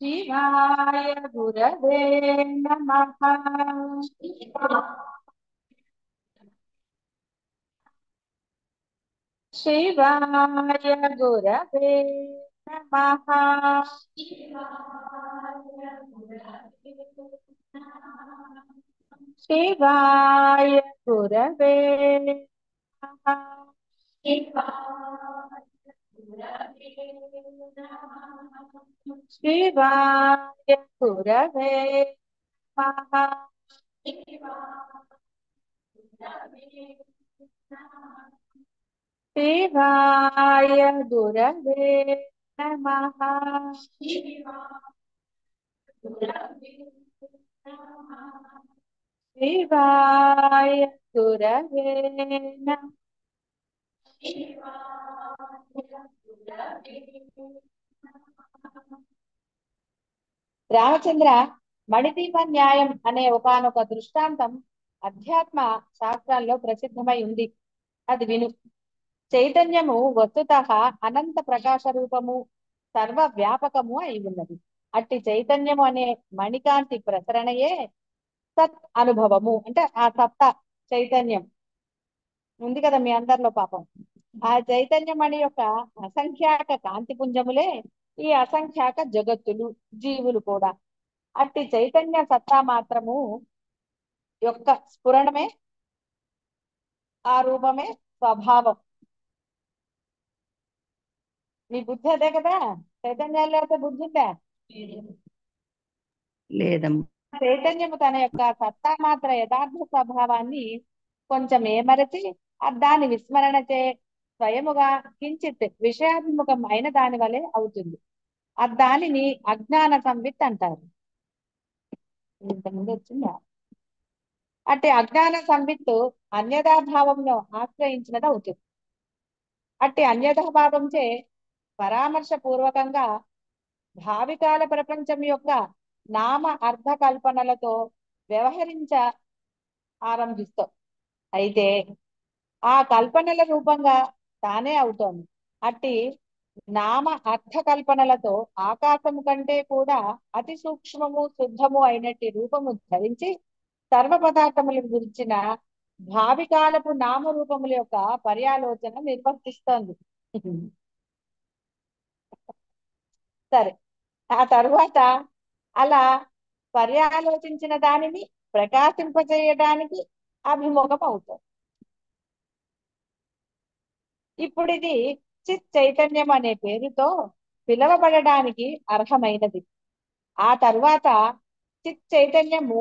शिवाय गुरवे नमः। शिवाय गुरवे नमः। शिवाय गुरवे नमः। शिवाय गुरवे नमः। शिवाय गुरवे नमः। शिवाय गुरवे नमः। రామచంద్ర, మణిదీప న్యాయం అనే ఒకానొక దృష్టాంతం అధ్యాత్మ శాస్త్రాల్లో ప్రసిద్ధమై ఉంది. అది విను. చైతన్యము వస్తుతః అనంత ప్రకాశ రూపము, సర్వ వ్యాపకము అయి ఉన్నది. అట్టి చైతన్యము అనే మణికాంతి ప్రసరణయే సత్ అనుభవము. అంటే ఆ సత్తా చైతన్యం ఉంది కదా మీ అందరిలో పాపం. ఆ చైతన్యమణి యొక్క అసంఖ్యాక కాంతి పుంజములే ఈ అసంఖ్యాక జగత్తులు, జీవులు కూడా. అట్టి చైతన్య సత్తా మాత్రము యొక్క స్ఫురణమే, ఆ రూపమే స్వభావం. మీ బుద్ధి అదే కదా. చైతన్యాలు లేకపోతే బుద్ధి ఉందా? లేదమ్మా. చైతన్యము తన యొక్క సత్తా మాత్ర యథార్థ స్వభావాన్ని కొంచెం ఏమరచి దాని విస్మరణ చే స్వయముగా కించిత్ విషయాభిముఖం అయిన దాని వలె అవుతుంది. దానిని అజ్ఞాన సంవిత్ అంటారు. ఇంతకుముందు వచ్చిందా? అట్టి అజ్ఞాన సంవిత్తు అన్యథాభావంలో ఆశ్రయించినది అవుతుంది. అట్టి అన్యథాభావంచే పరామర్శ పూర్వకంగా భావికాల ప్రపంచం యొక్క నామ అర్థ కల్పనలతో వ్యవహరించ ఆరంభిస్తాం. అయితే ఆ కల్పనల రూపంగా తానే అవుతోంది. అట్టి నామ అర్థ కల్పనలతో ఆకాశము కంటే కూడా అతి సూక్ష్మము శుద్ధము అయినట్టి రూపము ధరించి సర్వ పదార్థముల గురించిన భావికాలపు నామరూపముల యొక్క పర్యాలోచన నిర్వర్తిస్తోంది. సరే, ఆ తరువాత అలా పర్యాలోచించిన దానిని ప్రకాశింపజేయడానికి అభిముఖం అవుతుంది. ఇప్పుడు ఇది చిత్ చైతన్యం అనే పేరుతో పిలవబడడానికి అర్హమైనది. ఆ తరువాత చిత్ చైతన్యము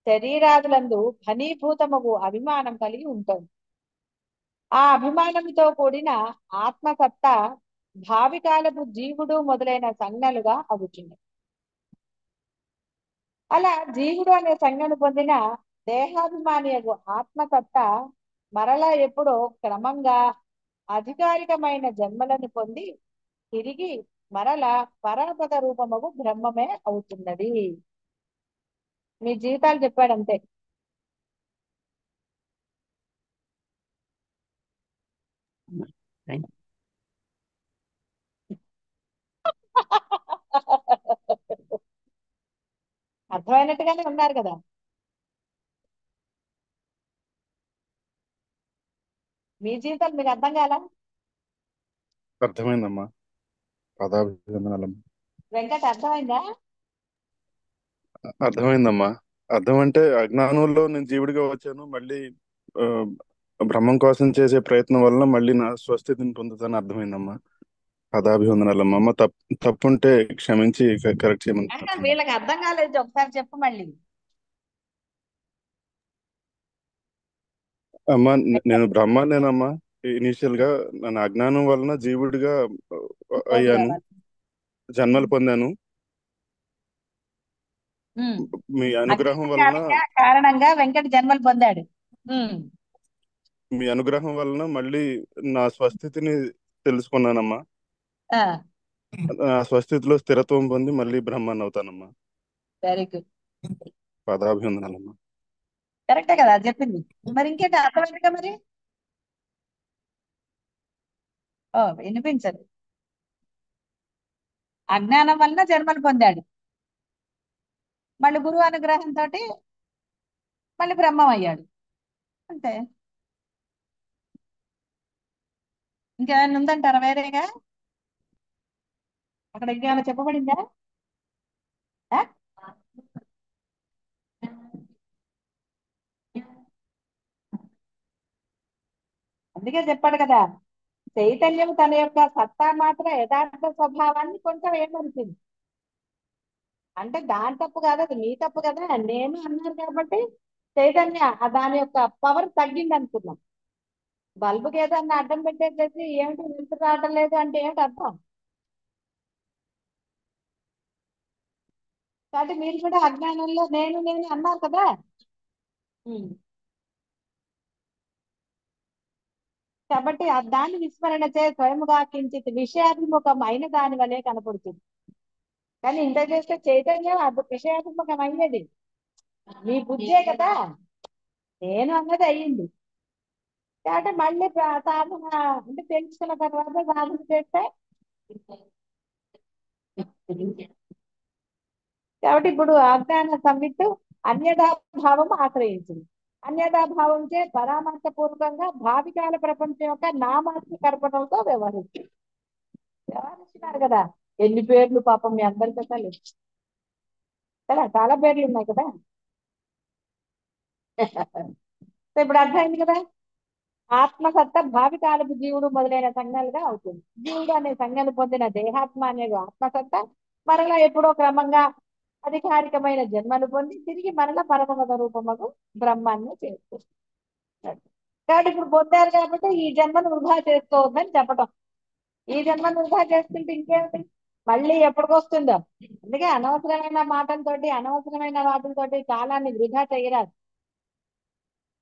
శరీరాదులందు ఘనీభూతమగు అభిమానం కలిగి ఉంటుంది. ఆ అభిమానంతో కూడిన ఆత్మసత్తా భావికాలపు జీవుడు మొదలైన సంజ్ఞలుగా అవుతుంది. అలా జీవుడు అనే సంజ్ఞను పొందిన దేహాభిమాని ఆత్మసత్తా మరలా ఎప్పుడో క్రమంగా అధికారికమైన జన్మలను పొంది తిరిగి మరలా పరమపద రూపమగు బ్రహ్మమే అవుతున్నది. మీ జీవితాలు చెప్పాడంతే. అర్థమైనట్టుగానే ఉన్నారు కదా. మీ జీవితాలు మీకు అర్థం కాలా? అర్థమైందమ్మా. పదాభివందనాలమ్మా. వెంకట అర్థమైందా? అర్థమైందమ్మా. అర్థం అంటే అజ్ఞానంలో నేను జీవుడిగా వచ్చాను, మళ్ళీ ఆ, బ్రహ్మం కోసం చేసే ప్రయత్నం వలన మళ్ళీ నా స్వస్థితిని పొందుతాను. అర్థమైందమ్మా. పదాభివందనాలమ్మా. అమ్మ తప్పుంటే క్షమించి కరెక్ట్ చేయమని ప్రార్థన. వీళ్ళకి అర్థం కాలేదు, ఒకసారి చెప్పు మళ్ళీ. అమ్మా, నేను బ్రహ్మానేనమ్మా. ఇనీషియల్ గా నన్ను అజ్ఞానం వలన జీవుడిగా అయ్యాను, జన్మలు పొందాను. మీ అనుగ్రహం వలన కారణంగా వెంకట జన్మలు పొందాడు. మీ అనుగ్రహం వలన మళ్ళీ నా స్వస్థితిని తెలుసుకున్నానమ్మా. నా స్వస్థితిలో స్థిరత్వం పొంది మళ్ళీ బ్రహ్మాన్ని అవుతానమ్మా. Very good. పదాభివందనాలమ్మా. కరెక్టే కదా చెప్పింది. మరి ఇంకేంటి అర్థమైందిగా మరి? ఓ, వినిపించదు. అజ్ఞానం వలన జన్మలు పొందాడు. మళ్ళీ గురువు అనుగ్రహంతో మళ్ళీ బ్రహ్మం అయ్యాడు. అంతే. ఇంకేమైనా ఉందంటారా వేరేగా? అక్కడ ఇంకేమైనా చెప్పబడిందా? ఆ? అందుకే చెప్పాడు కదా, చైతన్యం తన యొక్క సత్తా మాత్రం యథార్థ స్వభావాన్ని కొంచెం ఏమనిపింది. అంటే దాని తప్పు కాదు, అది మీ తప్పు కదా. నేను అన్నాను కాబట్టి చైతన్య దాని యొక్క పవర్ తగ్గింది అనుకున్నాం. బల్బుకి ఏదన్నా అడ్డం పెట్టేసేసి ఏమిటి వెలుతురు రావడం లేదు అంటే ఏమిటి అర్థం? కాబట్టి మీరు కూడా అజ్ఞానంలో నేను నేను అన్నారు కదా. ఉమ్. కాబట్టి దాన్ని విస్మరణ చే స్వయముగా కించిత్ విషయాభిముఖం అయిన దాని వలె కనపడుతుంది. కానీ ఇంత చేస్తే చైతన్యం అది విషయాభిముఖం అయ్యేది మీ బుద్ధే కదా. నేను అన్నది అయ్యింది. కాబట్టి మళ్ళీ సాధన అంటే తెలుసుకున్న తర్వాత సాధన చేస్తే, కాబట్టి ఇప్పుడు అజ్ఞాన సంవిత్తు అన్యథా భావం ఆశ్రయించింది. అన్యథా భావం చే పరామర్శ పూర్వకంగా భావికాల ప్రపంచం యొక్క నామాత్మ కల్పనలతో వ్యవహరిస్తున్నారు కదా. ఎన్ని పేర్లు పాపం మీ అందరికీ అసలు కదా, చాలా పేర్లు ఉన్నాయి కదా. సో ఇప్పుడు అర్థమైంది కదా. ఆత్మసత్త భావికాలపు జీవుడు మొదలైన సంజ్ఞలుగా అవుతుంది. జీవుడు అనే సంజ్ఞను పొందిన దేహాత్మ అనే ఆత్మసత్త మరలా ఎప్పుడో క్రమంగా అధికారికమైన జన్మను పొంది తిరిగి మరలా పరమపద రూపముకు బ్రహ్మాన్ని చేస్తుంది. కాబట్టి ఇప్పుడు పొందారు కాబట్టి ఈ జన్మను వృధా చేసుకోవద్దని చెప్పటం. ఈ జన్మను వృధా చేసుకుంటే ఇంకేమిటి, మళ్ళీ ఎప్పటికొస్తుందో. అందుకే అనవసరమైన మాటలతోటి అనవసరమైన వాటితోటి కాలాన్ని వృధా చేయరాదు.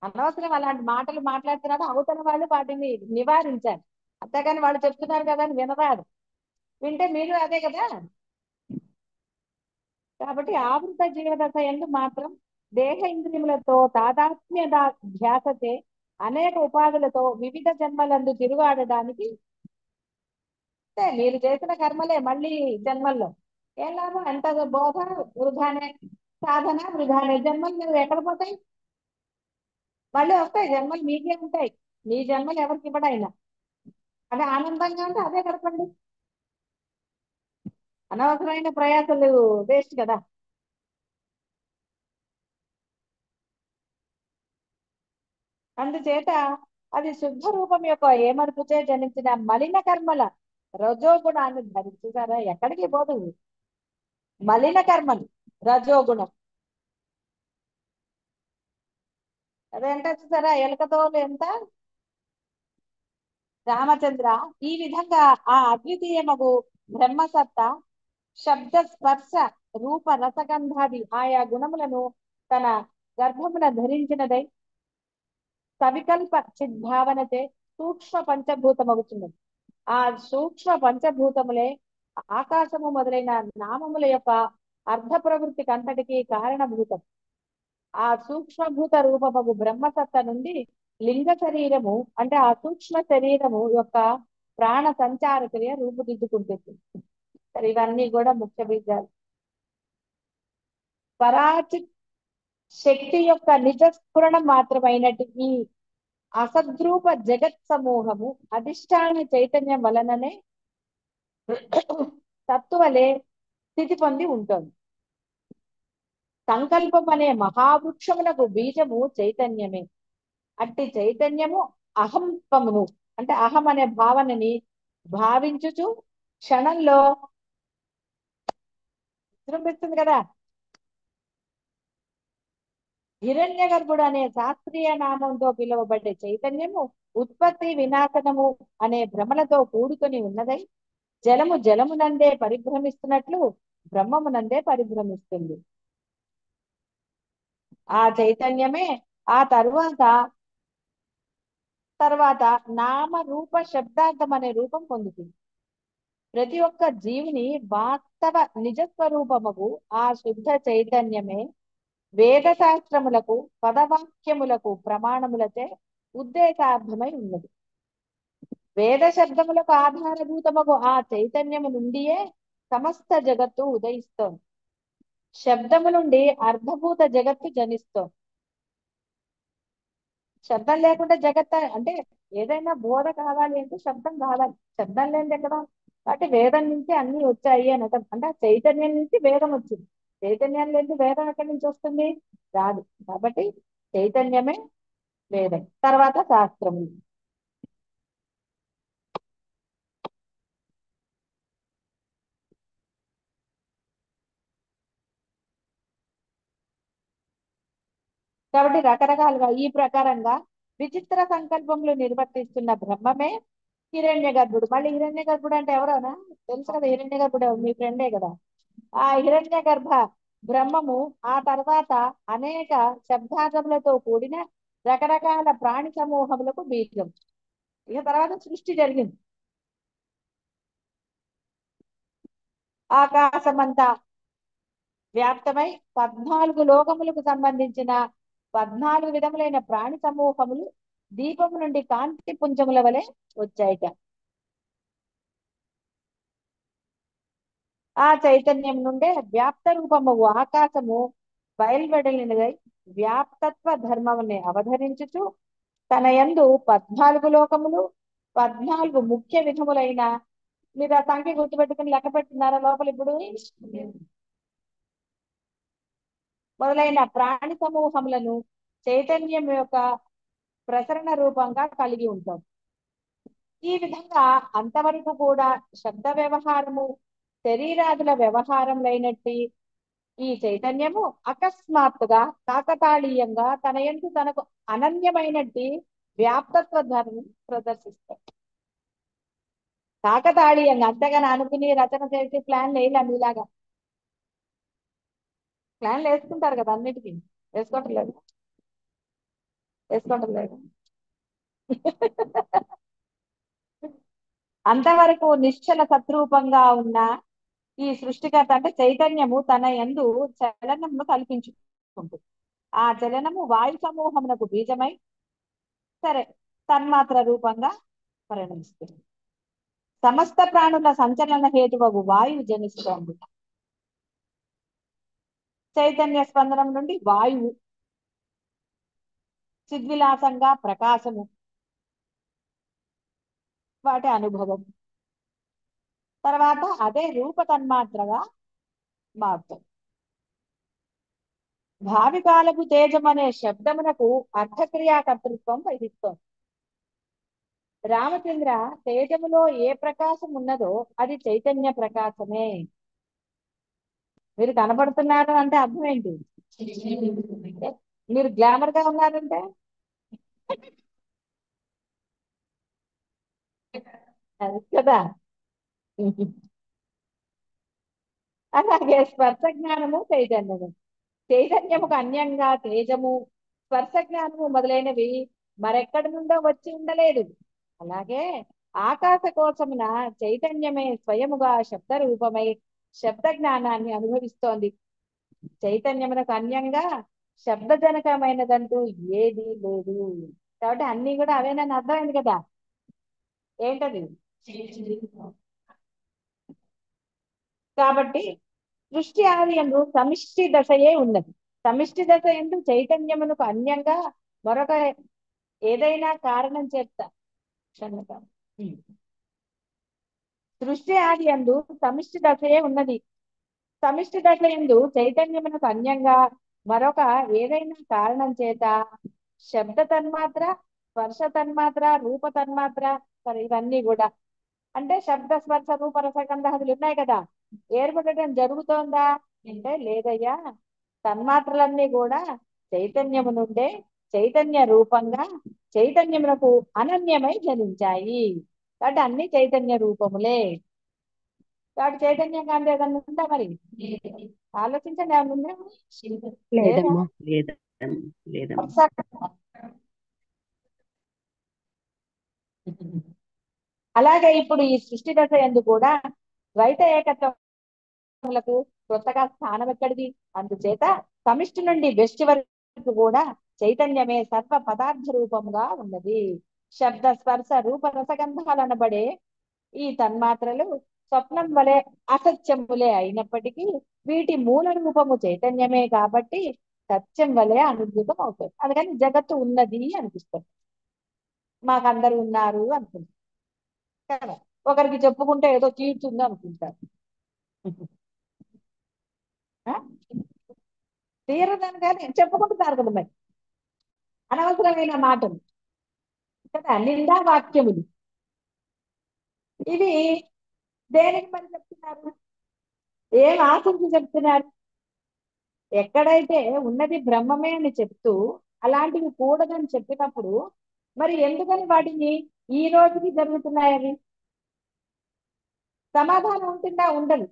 అనవసరం అలాంటి మాటలు మాట్లాడుతున్నాడు, అవతల వాళ్ళు వాటిని నివారించాలి. అంతేగాని వాళ్ళు చెప్తున్నారు కదా అని వినరాదు. వింటే మీరు అదే కదా. కాబట్టి ఆవృత జీవదశ ఎందు మాత్రం దేహ ఇంద్రియములతో తాదాత్మ్య ధ్యాసతే అనేక ఉపాధులతో వివిధ జన్మలందు తిరుగాడడానికి మీరు చేసిన కర్మలే మళ్ళీ జన్మల్లో ఏం లాభం? ఎంత బోధ వృధానే, సాధన వృధానే, జన్మలు మీరు ఎక్కడ పోతాయి? మళ్ళీ వస్తాయి జన్మలు, మీకే ఉంటాయి. మీ జన్మలు ఎవరికి ఇవ్వడైనా అదే ఆనందంగా ఉంటే అదే గడపండి. అనవసరమైన ప్రయాసలు వేస్ట్ కదా. అందుచేత అది శుద్ధ రూపం యొక్క ఏమరుపుచే జనించిన మలిన కర్మల రజోగుణాన్ని ధరించుతారా, ఎక్కడికి పోదు. మలిన కర్మలు రజోగుణం అదేంటే చూసారా, ఎలకతో ఎంత రామచంద్ర. ఈ విధంగా ఆ అద్వితీయమగు బ్రహ్మసత్త శబ్ద స్పర్శ రూప రసగంధాది ఆయా గుణములను తన గర్భమున ధరించినదై సవికల్ప చిద్భావనచే సూక్ష్మ పంచభూతమగుతున్నది. ఆ సూక్ష్మ పంచభూతములే ఆకాశము మొదలైన నామముల యొక్క అర్ధ ప్రవృత్తికి అంతటికి కారణభూతం. ఆ సూక్ష్మభూత రూపము బ్రహ్మసత్త నుండి లింగ శరీరము అంటే ఆ సూక్ష్మ శరీరము యొక్క ప్రాణ సంచార క్రియ రూపుదిద్దుకుంటుంది. సరే, ఇవన్నీ కూడా ముఖ్య బీజాలు. పరాచిత్ శక్తి యొక్క నిజస్ఫురణ మాత్రమైనటి ఈ అసద్రూప జగత్ సమూహము అధిష్టాన చైతన్యం వలననే తత్తువలే స్థితి పొంది ఉంటుంది. సంకల్పం అనే మహావృక్షమునకు బీజము చైతన్యమే. అట్టి చైతన్యము అహంత్వమును అంటే అహం అనే భావనని భావించుచు క్షణంలో విజృంభిస్తుంది కదా. హిరణ్య గర్భుడు అనే శాస్త్రీయ నామంతో పిలువబడే చైతన్యము ఉత్పత్తి వినాశనము అనే భ్రమలతో కూడుకొని ఉన్నదై జలము జలమునందే పరిభ్రమిస్తున్నట్లు బ్రహ్మమునందే పరిభ్రమిస్తుంది. ఆ చైతన్యమే ఆ తర్వాత నామ రూప శబ్దార్థం అనే రూపం పొందుతుంది. ప్రతి ఒక్క జీవుని వాస్తవ నిజస్వరూపముకు ఆ శుద్ధ చైతన్యమే వేద శాస్త్రములకు పదవాక్యములకు ప్రమాణములచే ఉద్దేశార్థమై ఉన్నది. వేద శబ్దములకు ఆధారభూతమగు ఆ చైతన్యము నుండియే సమస్త జగత్తు ఉదయిస్తోంది. శబ్దము నుండి అర్ధభూత జగత్తు జనిస్తోంది. శబ్దం లేకుండా జగత్ అంటే ఏదైనా బోధ కావాలి అంటే శబ్దం కావాలి. శబ్దం లేనిది ఎక్కడ? కాబట్టి వేదం నుంచి అన్ని వచ్చాయి అని అర్థం. అంటే ఆ చైతన్యం నుంచి వేదం వచ్చింది. చైతన్యం లేని వేదం ఎక్కడి నుంచి వస్తుంది? రాదు. కాబట్టి చైతన్యమే వేదం, తర్వాత శాస్త్రము. కాబట్టి రకరకాలుగా ఈ ప్రకారంగా విచిత్ర సంకల్పములు నిర్వర్తిస్తున్న బ్రహ్మమే హిరణ్య గర్భుడు. మళ్ళీ హిరణ్య గర్భుడు అంటే ఎవరోనా తెలుసు కదా? హిరణ్య గర్భుడు ఎవరు? మీ ఫ్రెండే కదా. ఆ హిరణ్య గర్భ బ్రహ్మము ఆ తర్వాత అనేక శబ్దార్థములతో కూడిన రకరకాల ప్రాణి సమూహములకు బీజం. ఇక తర్వాత సృష్టి జరిగింది. ఆకాశమంతా వ్యాప్తమై 14 లోకములకు సంబంధించిన 14 విధములైన ప్రాణి సమూహములు దీపము నుండి కాంతి పుంజముల వలె వచ్చాయిట. ఆ చైతన్యం నుండే వ్యాప్త రూపము ఆకాశము బయలువెడలినదై వ్యాప్తత్వ ధర్మముని అవధరించుచు తన యందు 14 లోకములు 14 ముఖ్య విధములైన, మీరు ఆ సంఖ్య గుర్తుపెట్టుకుని లెక్క పెట్టున్నారా లోపల? ఇప్పుడు మొదలైన ప్రాణి సమూహములను చైతన్యం యొక్క ప్రసరణ రూపంగా కలిగి ఉంటాం. ఈ విధంగా అంతవరకు కూడా శబ్ద వ్యవహారము శరీరాదుల వ్యవహారములైనట్టి ఈ చైతన్యము అకస్మాత్తుగా కాకతాళీయంగా తన యందు తనకు అనన్యమైనట్టి వ్యాప్తత్వ ధర్మం ప్రదర్శిస్తాయి. కాకతాళీయంగా, అంతేగాని అనుకుని రచన చేసి ప్లాన్లు వేయాలి. మీలాగా ప్లాన్లు వేసుకుంటారు కదా అన్నిటికీ. వేసుకోవటం లేదు, వేసుకోవటం లేదు. అంతవరకు నిశ్చల సత్రూపంగా ఉన్న ఈ సృష్టికర్త అంటే చైతన్యము తన యందు చలనమును కల్పించుకుంటుంది. ఆ చలనము వాయు సమూహమునకు బీజమై సరే తన్మాత్ర రూపంగా పరిణమిస్తుంది. సమస్త ప్రాణుల సంచలన హేతువగు వాయువు జనిస్తోంది. చైతన్య స్పందనం నుండి వాయువు చిద్విలాసంగా ప్రకాశము వాటి అనుభవం, తర్వాత అదే రూప తన్మాత్రగా మారుతుంది. భావి కాలపు తేజం అనే శబ్దమునకు అర్థక్రియాకర్తృత్వం వహిస్తోంది. రామచంద్ర, తేజములో ఏ ప్రకాశం ఉన్నదో అది చైతన్య ప్రకాశమే. మీరు కనబడుతున్నారు అంటే అర్థం ఏంటి? మీరు గ్లామర్ గా ఉన్నారంటే అది కదా. అలాగే స్పర్శ జ్ఞానము చైతన్యము. చైతన్యముకు అన్యంగా తేజము స్పర్శ జ్ఞానము మొదలైనవి మరెక్కడి నుండో వచ్చి ఉండలేదు. అలాగే ఆకాశ కోసమున చైతన్యమే స్వయముగా శబ్ద రూపమై శబ్ద జ్ఞానాన్ని అనుభవిస్తోంది. చైతన్యమునకు అన్యంగా శబ్దజనకమైనదంటూ ఏది లేదు. కాబట్టి అన్ని కూడా అవేనని అర్థమైంది కదా. ఏంటది? కాబట్టి సృష్టి ఆది యందు సమిష్టి దశయే ఉన్నది. సమిష్టి దశ ఎందు చైతన్యమునకు అన్యంగా మరొక ఏదైనా కారణం చేత సృష్టి ఆది యందు సమిష్టి దశయే ఉన్నది. సమిష్టి దశ ఎందు చైతన్యమునకు అన్యంగా మరొక ఏదైనా కారణం చేత శబ్ద తన్మాత్ర స్పర్శ తన్మాత్ర రూప తన్మాత్ర, సరే ఇవన్నీ కూడా అంటే శబ్ద స్పర్శ రూప రసగంధాదులు ఉన్నాయి కదా, ఏర్పడటం జరుగుతోందా అంటే లేదయ్యా. తన్మాత్రలన్నీ కూడా చైతన్యము నుండే చైతన్య రూపంగా చైతన్యమునకు అనన్యమై జనించాయి. కాబట్టి అన్ని చైతన్య రూపములే. కాబట్టి చైతన్యం కానీ ఏదన్నా ఉందా మరి? ఆలోచించండి, ఏమన్నా ఉందా? లేదా? లేదమ్మా, లేదమ్మా, లేదమ్మా. అలాగే ఇప్పుడు ఈ సృష్టి దశ యందు కూడా ద్వైత ఏకత్వములకు కొత్తగా స్థానం ఎక్కడిది? అందుచేత సమిష్టి నుండి వెష్టి వరకు కూడా చైతన్యమే సర్వ పదార్థ రూపంగా ఉన్నది. శబ్ద స్పర్శ రూప రసగంధాలు అనబడే ఈ తన్మాత్రలు స్వప్నం వలె అసత్యములే అయినప్పటికీ వీటి మూల రూపము చైతన్యమే కాబట్టి సత్యం వలె అనుభూతం అవుతుంది. అందుకని జగత్తు ఉన్నది అనిపిస్తుంది, మాకందరు ఉన్నారు అనుకుంటారు కదా. ఒకరికి చెప్పుకుంటే ఏదో తీరుతుంది అనుకుంటారు. ఆ? తీరదని కానీ చెప్పుకుంటున్నారు కదా మరి, అనవసరమైన మాటలు కదా, నిందా వాక్యములు. ఇవి దేనికి మరి చెప్తున్నారు, ఏం ఆశించి చెప్తున్నారు? ఎక్కడైతే ఉన్నది బ్రహ్మమే అని చెప్తూ అలాంటివి కూడదని చెప్పినప్పుడు మరి ఎందుకని వాటిని ఈ రోజుకి జరుగుతున్నాయని సమాధానం ఉంటుందా? ఉండదు.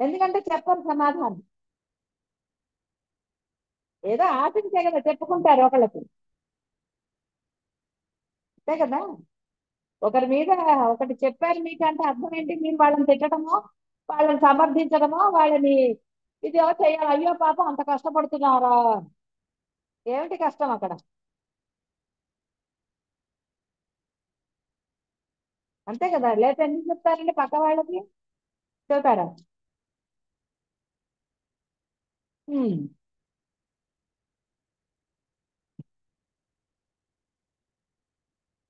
ఎందుకంటే చెప్పరు సమాధానం. ఏదో ఆశించే కదా చెప్పుకుంటారు ఒకళ్ళకి, అంతే కదా. ఒకరి మీద ఒకటి చెప్పారు మీకు అంటే అర్థం ఏంటి? మీరు వాళ్ళని తిట్టడమో, వాళ్ళని సమర్థించడమో, వాళ్ళని ఇదో చేయాలి, అయ్యో పాపం అంత కష్టపడుతున్నారా, ఏమిటి కష్టం అక్కడ? అంతే కదా. లేకపోతే ఎందుకు చెప్తారండి పక్క వాళ్ళకి? చెప్తారా? ఉమ్.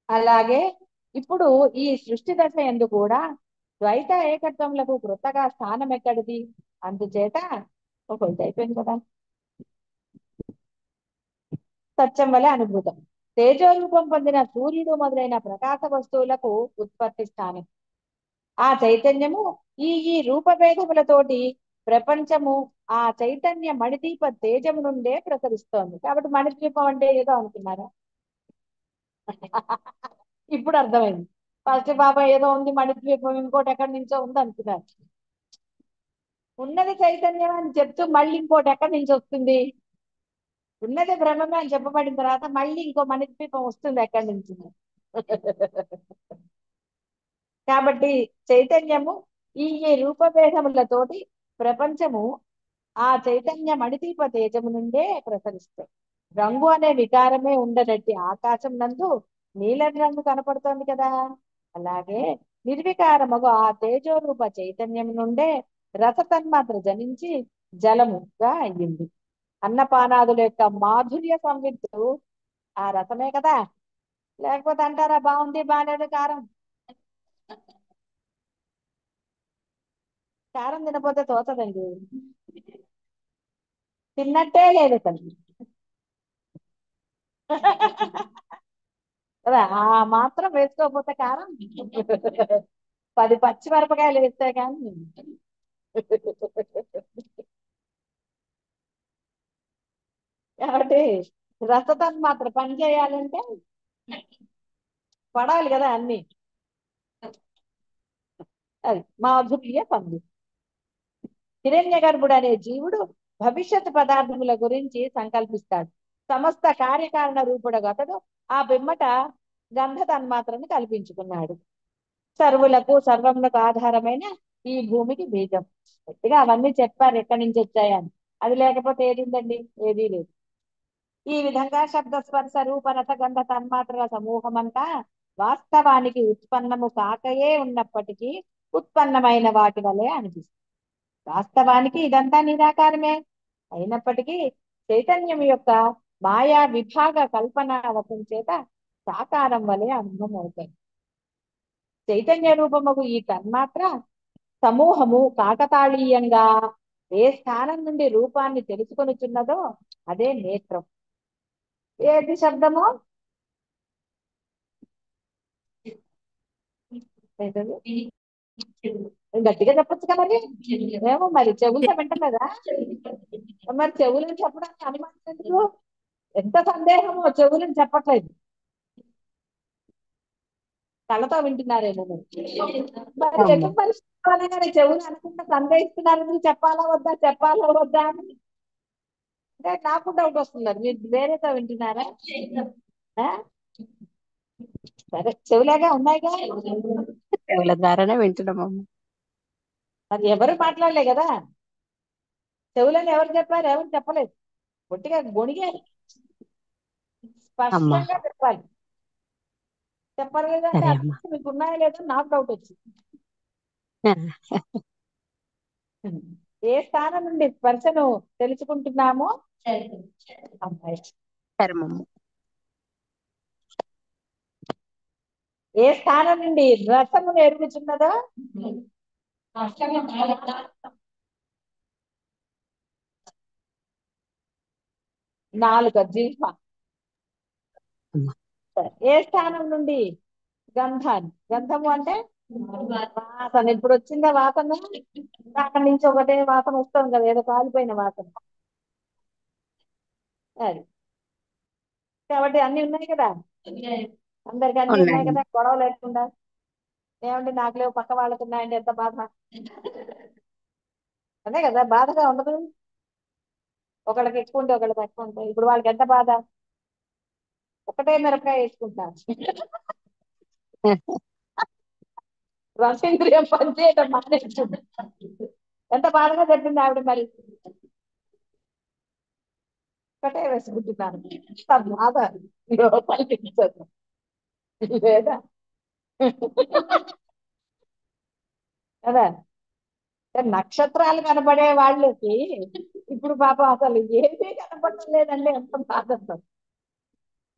అలాగే ఇప్పుడు ఈ సృష్టి దశ యందు కూడా ద్వైత ఏకత్వములకు కృతగా స్థానం ఎక్కడిది? అందుచేత ఒకటి అయిపోయింది కదా, సత్యం వలె అనుభూతం. తేజోరూపం పొందిన సూర్యుడు మొదలైన ప్రకాశ వస్తువులకు ఉత్పత్తి స్థానం ఆ చైతన్యము. ఈ రూపభేదములతోటి ప్రపంచము ఆ చైతన్య మణిదీప తేజము నుండే ప్రసరిస్తోంది. కాబట్టి మణిదీపం అంటే ఏదో అనుకున్నారా? ఇప్పుడు అర్థమైంది. ఫస్ట్ బాబా ఏదో ఉంది మణిద్వీపం, ఇంకోటి ఎక్కడి నుంచో ఉంది అనుకున్నారు. ఉన్నది చైతన్యం అని చెప్తూ మళ్ళీ ఇంకోటి ఎక్కడి నుంచి వస్తుంది? ఉన్నది బ్రహ్మమే అని చెప్పబడిన తర్వాత మళ్ళీ ఇంకో మణిద్వీపం వస్తుంది ఎక్కడి నుంచి? కాబట్టి చైతన్యము ఈ రూపభేదములతోటి ప్రపంచము ఆ చైతన్య మణిదీప తేజము నుండే ప్రసరిస్తాయి. రంగు అనే వికారమే ఉండనట్టి ఆకాశం నందు నీలం రంగు కనపడుతోంది కదా. అలాగే నిర్వికారముగు ఆ తేజోరూప చైతన్యం నుండే రసతన్మాత్ర జనించి జలముగా అయ్యింది. అన్నపానాదుల యొక్క మాధుర్య సంవిత్తు ఆ రసమే కదా. లేకపోతే అంటారా బాగుంది బాగాలేదు కారం? కారం తినపోతే తోచదండి, తిన్నట్టే లేదు తల్లి. కదా, ఆ మాత్రం వేసుకోకపోతే కారం 10 పచ్చిమిరపకాయలు వేస్తే కానీ. కాబట్టి రసతన్మాత్ర పని చేయాలంటే పడాలి కదా అన్ని. అది మాధుర్య పండు. హిరణ్య గర్భుడు అనే జీవుడు భవిష్యత్ పదార్థముల గురించి సంకల్పిస్తాడు. సమస్త కార్యకారణ రూపుడు అతడు ఆ పిమ్మట గంధ తన్మాత్రను కల్పించుకున్నాడు. సర్వులకు సర్వములకు ఆధారమైన ఈ భూమికి బీజం. గట్టిగా అవన్నీ చెప్పారు ఎక్కడి నుంచి వచ్చాయని. అది లేకపోతే ఏది ఉందండి? ఏదీ లేదు. ఈ విధంగా శబ్ద స్పర్శ రూప రసగంధ తన్మాత్రల సమూహం అంతా వాస్తవానికి ఉత్పన్నము కాకయే ఉన్నప్పటికీ ఉత్పన్నమైన వాటి వలె అనిపిస్తుంది. వాస్తవానికి ఇదంతా నిరాకారమే అయినప్పటికీ చైతన్యం యొక్క మాయా విభాగ కల్పన వశం చేత సాకారం వలె అనుభవం అవుతాయి. చైతన్య రూపముకు ఈ తన్మాత్ర సమూహము కాకతాళీయంగా ఏ స్థానం నుండి రూపాన్ని తెలుసుకొనుచున్నదో అదే నేత్రం. ఏది శబ్దము? ఏంటది? గట్టిగా చెప్పొచ్చు కదా మరి. ఏమో మరి చెవులతో వింటలేదా? మరి చెవులను చెప్పడానికి అనుమానం ఎందుకు? ఎంత సందేహమో చెవులను చెప్పట్లేదు, కళ్ళతో వింటున్నారేమో మరి. మరి అమ్మ ఎందుకు మరి చెప్పాలని చెవులు అనుకుంటే సందేహిస్తున్నారు, మీరు చెప్పాలా వద్దా చెప్పాలా వద్దా అని. అంటే నాకు డౌట్ వస్తున్నారు, మీరు వేరేతో వింటున్నారా? ఆ? సరే చెవులేగా ఉన్నాయిగా. ఎవరి ద్వారానే వింటున్నాం అమ్మ. మరి ఎవరు మాట్లాడలే కదా, చెవులని ఎవరు చెప్పారు? ఎవరు చెప్పలేదు, ఒట్టిగా గొణిగారు. అమ్మ స్పష్టంగా చెప్పాలి. చెప్పలేదంటే సరే అమ్మా. అర్థం మీకు ఉన్నాయో లేదో నాకు డౌట్ వచ్చింది. ఏ స్థానం నుండి స్పర్శను తెలుసుకుంటున్నామో అమ్మాయి చర్మము. ఏ స్థానం నుండి రసము నేర్పుచున్నదో నాలుక జీవ. అమ్మా. ఏ స్థానం నుండి గంధాన్ని, గంధము అంటే వాసన. ఇప్పుడు వచ్చిందా వాసన? అక్కడి నుంచి ఒకటే వాసన వస్తుంది కదా, ఏదో కాలిపోయిన వాసన. అది కాబట్టి అన్ని ఉన్నాయి కదా, అందరికి అన్ని ఉన్నాయి ఉన్నాయండి. కదా, గొడవ లేకుండా. ఏమంటే నాకు లేవు, పక్క వాళ్ళకు ఉన్నాయండి, ఎంత బాధ. అదే కదా, బాధగా ఉండదు. ఒకళ్ళకి ఎక్కువ ఉంటే ఒకళ్ళకి తక్కువ ఉంటాయి. ఇప్పుడు వాళ్ళకి ఎంత బాధ, ఒకటే మిరపకాయ వేసుకుంటారు. రసేంద్రియం పనిచేయడం మానేస్తుంది. ఎంత బాధగా చెప్పింది ఆవిడ. మరి ఒకటే వేసుకుంటున్నాను, ఎంత బాధ లోపలికి ఇచ్చదు. లేదా కదా, నక్షత్రాలు కనబడే వాళ్ళకి ఇప్పుడు పాపం అసలు ఏమీ కనపడలేదండి, ఎంత బాధ అసలు.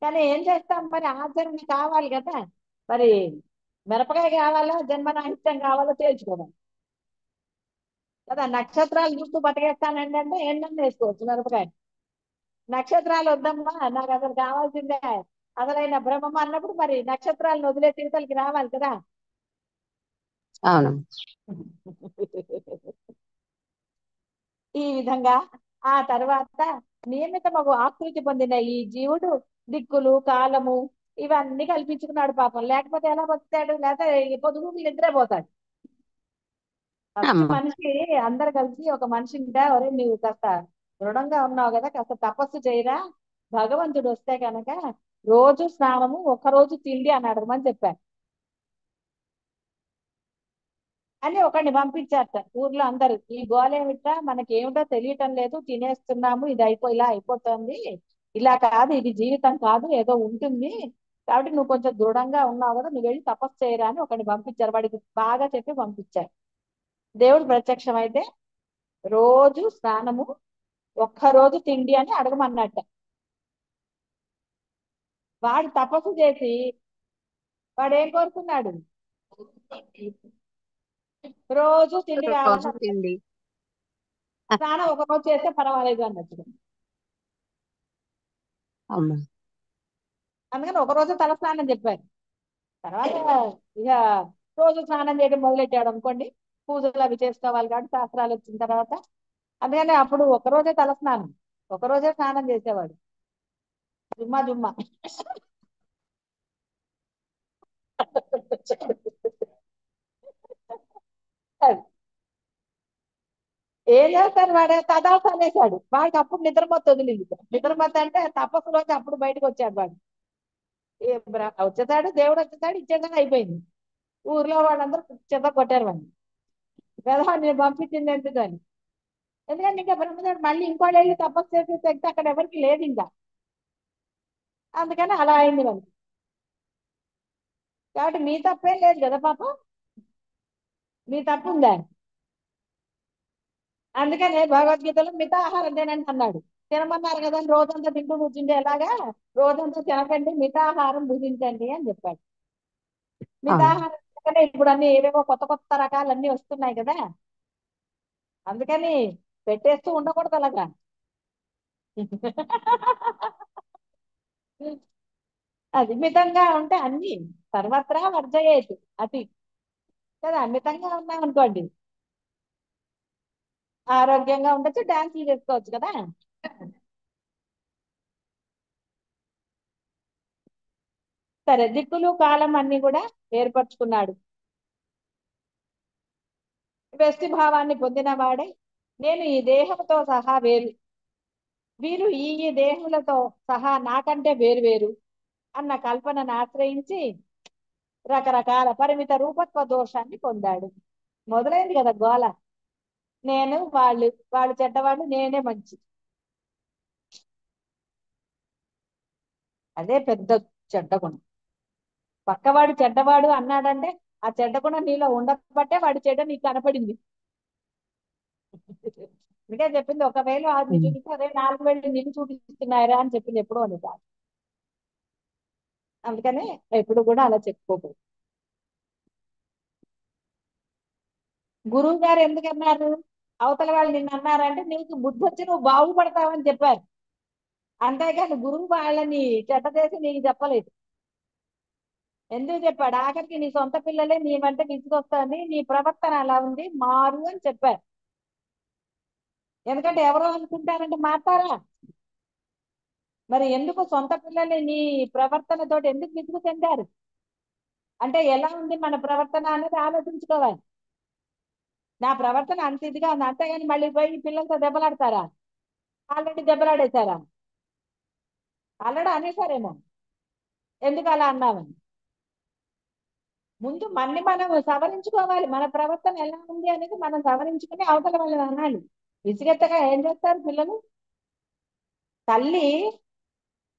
కానీ ఏం చేస్తాం మరి, ఆచరణ కావాలి కదా. మరి మిరపకాయ కావాలా, జన్మనాహిత్యం కావాలో తేల్చుకోవడం కదా. నక్షత్రాలు చూస్తూ బతికేస్తానండి అంటే ఏంటని వేసుకోవచ్చు మిరపకాయ. నక్షత్రాలు వద్దమ్మా, నాకు అసలు కావాల్సిందే అసలైన బ్రహ్మం అన్నప్పుడు మరి నక్షత్రాలను వదిలేసి ఇవతలకి రావాలి కదా. అవును. ఈ విధంగా ఆ తర్వాత నియమితమగు ఆకృతి పొందిన ఈ జీవుడు దిక్కులు, కాలము ఇవన్నీ కల్పించుకున్నాడు పాపం. లేకపోతే ఎలా బతుకుతాడు? లేకపోతే పొదుగు నిద్రపోతాడు. ఫస్ట్ అమ్మా. మనిషి అందరు కలిసి ఒక మనిషింట, ఒరే నువ్వు కాస్త దృఢంగా ఉన్నావు కదా, కాస్త తపస్సు చేయరా, భగవంతుడు వస్తే కనుక రోజు స్నానము, ఒక్కరోజు తిండి అని అడగమని చెప్పారు అని ఒకడిని పంపించారట. ఊర్లో అందరూ ఈ గోలేమిట్రా, మనకి ఏమిటో తెలియటం లేదు, తినేస్తున్నాము, ఇది ఇలా అయిపోతుంది, ఇలా కాదు, ఇది జీవితం కాదు, ఏదో ఉంటుంది, కాబట్టి నువ్వు కొంచెం దృఢంగా ఉన్నావు కదా, నువ్వు వెళ్ళి తపస్సు చేయరా అని ఒకడిని పంపించారు. వాడికి బాగా చెప్పి పంపించారు. దేవుడు ప్రత్యక్షమైతే రోజు స్నానము, ఒక్కరోజు తిండి అని అడగమన్నట్ట. వాడు తపస్సు చేసి వాడు ఏం కోరుకున్నాడు? రోజు తిండి కావాలని రోజు అడిగాడు. తిండి. స్నానం ఒక రోజు చేస్తే పర్వాలేదు అన్నట్టు. అమ్మా. అందుకని ఒక రోజు తల స్నానం చెప్పారు. తర్వాత ఇక రోజు స్నానం చేయడం మొదలెట్టాడు అనుకోండి, పూజలు అవి చేసుకోవాలి కాబట్టి శాస్త్రాలు వచ్చిన తర్వాత. అందుకని అప్పుడు ఒకరోజే తల స్నానం, ఒకరోజే స్నానం చేసేవాడు, జుమ్మా జుమ్మా. అది. ఏం చేస్తాడు వాడు? తదాసు అనేసాడు. వాడికి అప్పుడు నిద్రమత్తు వదిలింది. నిద్రమత్తు అంటే తపస్సులోంచి అప్పుడు బయటకు వచ్చాడు వాడు. వచ్చేసాడు, దేవుడు వచ్చేసాడు, ఇచ్చేసాడు, అయిపోయింది. ఊర్లో వాళ్ళందరూ చెత్త కొట్టారు వాడిని. కదా నేను పంపించింది ఎందుకని. ఎందుకంటే ఇంకా బ్రహ్మదేవుడు మళ్ళీ ఇంకోళ్ళు వెళ్ళి తపస్సు చేసే శక్తి అక్కడ ఎవరికి లేదు ఇంకా. అందుకని అలా అయింది వాళ్ళు. కాబట్టి మీ తప్పేం లేదు కదా పాపం, మీ తప్పు ఉందా? అందుకనే భగవద్గీతలో మితాహారం తినండి అన్నాడు. తినమన్నారు కదా అని రోజంతా తింటూ కూర్చుంటే ఎలాగా, రోజంతా తినకండి, మితాహారం భుజించండి అని చెప్పాడు. అవును. మితాహారం ఎందుకంటే ఇప్పుడు అన్ని ఏవేవో కొత్త కొత్త రకాలు అన్ని వస్తున్నాయి కదా, అందుకని పెట్టేస్తూ ఉండకూడదు అలాగా. అది మితంగా ఉంటే అన్ని సర్వత్రా వర్జయేది అతి కదా. మితంగా ఉన్నాం అనుకోండి, ఆరోగ్యంగా ఉండొచ్చు, డాన్సులు చేసుకోవచ్చు కదా. సరే, దిక్కులు కాలం అన్ని కూడా ఏర్పరచుకున్నాడు. వ్యష్టి భావాన్ని పొందిన వాడే నేను ఈ దేహంతో సహా వేరు, వీరు ఈ ఈ దేహములతో సహా నాకంటే వేరు వేరు అన్న కల్పనను ఆశ్రయించి రకరకాల పరిమిత రూపత్వ దోషాన్ని పొందాడు. మొదలైంది కదా గోల. నేను, వాళ్ళు, వాళ్ళు చెడ్డవాళ్ళు, నేనే మంచి. అదే పెద్ద చెడ్డ గుణం. పక్కవాడు చెడ్డవాడు అన్నాడంటే ఆ చెడ్డ కూడా నీలో ఉండబట్టే వాడి చెడ్డ నీకు కనపడింది. అందుకే చెప్పింది, ఒకవేళ అది ఉమ్, చూపిస్తే అదే 4 వేలు నిన్ను చూపిస్తున్నారా అని చెప్పింది ఎప్పుడో అని కాదు. అందుకని ఎప్పుడు కూడా అలా చెప్పుకోకూడదు. గురువు గారు ఎందుకు అన్నారు, అవతల వాళ్ళు నిన్ను అన్నారంటే నీకు బుద్ధి వచ్చి నువ్వు బాగుపడతావని చెప్పారు. అంతేగాని గురువు వాళ్ళని చెడ్డ చేసి నీకు చెప్పలేదు. ఎందుకు చెప్పాడు, ఆఖరికి నీ సొంత పిల్లలే నీ వెంట విసుగొస్తుంది, నీ ప్రవర్తన అలా ఉంది, మారు అని చెప్పారు. ఎందుకంటే ఎవరో అనుకుంటారంటే మారుతారా? మరి ఎందుకు సొంత పిల్లల్ని నీ ప్రవర్తనతో ఎందుకు విసుగు చెందారు అంటే ఎలా ఉంది మన ప్రవర్తన అనేది ఆలోచించుకోవాలి. నా ప్రవర్తన అంత ఇదిగా ఉంది, అంతేగాని మళ్ళీ పోయి పిల్లలతో దెబ్బలాడతారా? ఆల్రెడీ దెబ్బలాడేశారా? ఆల్రెడీ అనేసారేమో ఎందుకు అలా అన్నామని. ముందు మన్ని మనం సవరించుకోవాలి, మన ప్రవర్తన ఎలా ఉంది అనేది మనం సవరించుకుని అవతల వాళ్ళని అనాలి. విసిగెత్తగా ఏం చేస్తారు పిల్లలు? తల్లి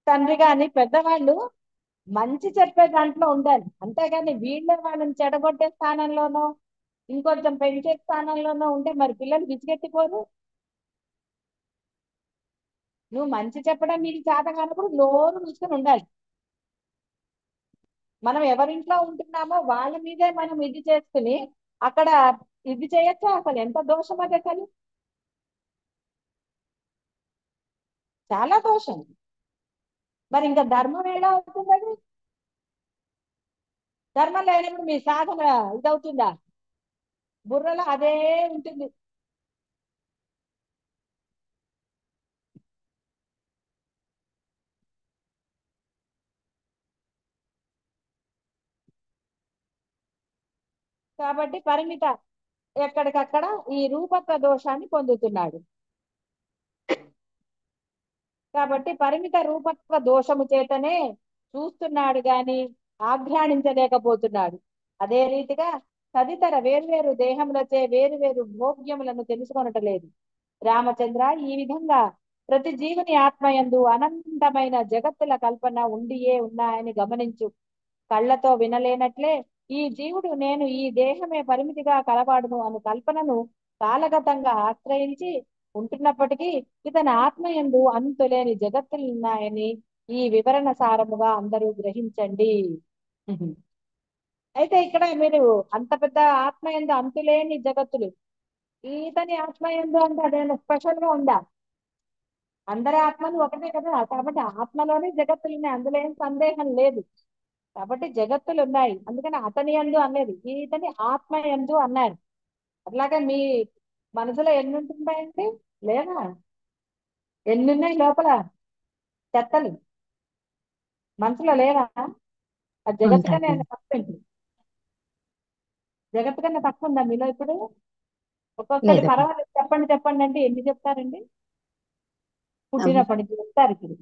తండ్రి గాని పెద్దవాళ్ళు మంచి చెప్పే దాంట్లో ఉండాలి, అంతేగాని వీళ్ళే వాళ్ళని చెడగొట్టే స్థానంలోనో ఇంకొంచెం పెంచే స్థానంలోనో ఉంటే మరి పిల్లలు విసిగెత్తిపోరు. నువ్వు మంచి చెప్పడం నీకు చేత కానప్పుడు నోరు మూసుకొని ఉండాలి. మనం ఎవరింట్లో ఉంటున్నామో వాళ్ళ మీదే మనం ఇది చేసుకుని అక్కడ ఇది చేయొచ్చా? అసలు ఎంత దోషం అది, అసలు చాలా దోషం. మరి ఇంకా ధర్మం ఎలా అవుతుంది అది? ధర్మం లేనప్పుడు మీ సాధన ఇదవుతుందా? బుర్రలో అదే ఉంటుంది. కాబట్టి పరిమిత ఎక్కడికక్కడ ఈ రూపత్వ దోషాన్ని పొందుతున్నాడు. కాబట్టి పరిమిత రూపత్వ దోషము చేతనే చూస్తున్నాడు గాని ఆఘ్రాణించలేకపోతున్నాడు. అదే రీతిగా తదితర వేర్వేరు దేహములచే వేరువేరు భోగ్యములను తెలుసుకొనటలేదు. రామచంద్ర, ఈ విధంగా ప్రతి జీవుని ఆత్మయందు అనంతమైన జగత్తుల కల్పన ఉండియే ఉన్నాయని గమనించు. కళ్ళతో వినలేనట్లే ఈ జీవుడు నేను ఈ దేహమే పరిమితిగా కలవాడును అను కల్పనను కాలగతంగా ఆశ్రయించి ఉంటున్నప్పటికీ ఇతని ఆత్మయందు అంతులేని జగత్తులున్నాయని ఈ వివరణ సారముగా అందరూ గ్రహించండి. అయితే ఇక్కడ మీరు అంత పెద్ద ఆత్మయందు అంతులేని జగత్తులు, ఇతని ఆత్మయందు అంటే అదేనా స్పెషల్ గా ఉందా? అందరి ఆత్మలు ఒకటే కదా, కాబట్టి ఆత్మలోనే జగత్తులు ఉన్నాయి, అందులో ఏం సందేహం లేదు. కాబట్టి జగత్తులు ఉన్నాయి, అందుకని అతని యందు అనేది ఇతని ఆత్మ యందు అన్నారు. అట్లాగే మీ మనసులో ఎన్ని ఉంటుంటాయండి? లేదా ఎన్ని ఉన్నాయి లోపల చెత్తలు మనసులో లేవా? ఆ జగత్తు కన్నా ఉంటాయి. ఏమైనా తక్కువ ఏంటి? జగత్తు కన్నా తక్కువ ఉందా మీలో ఇప్పుడు? ఒక్కొక్కటి లేదమ్మా. పర్వాలేదు చెప్పండి చెప్పండి అంటే ఎన్ని చెప్తారండి? అమ్మ. పుట్టినప్పటి నుంచి చెప్తారు, ఇప్పుడు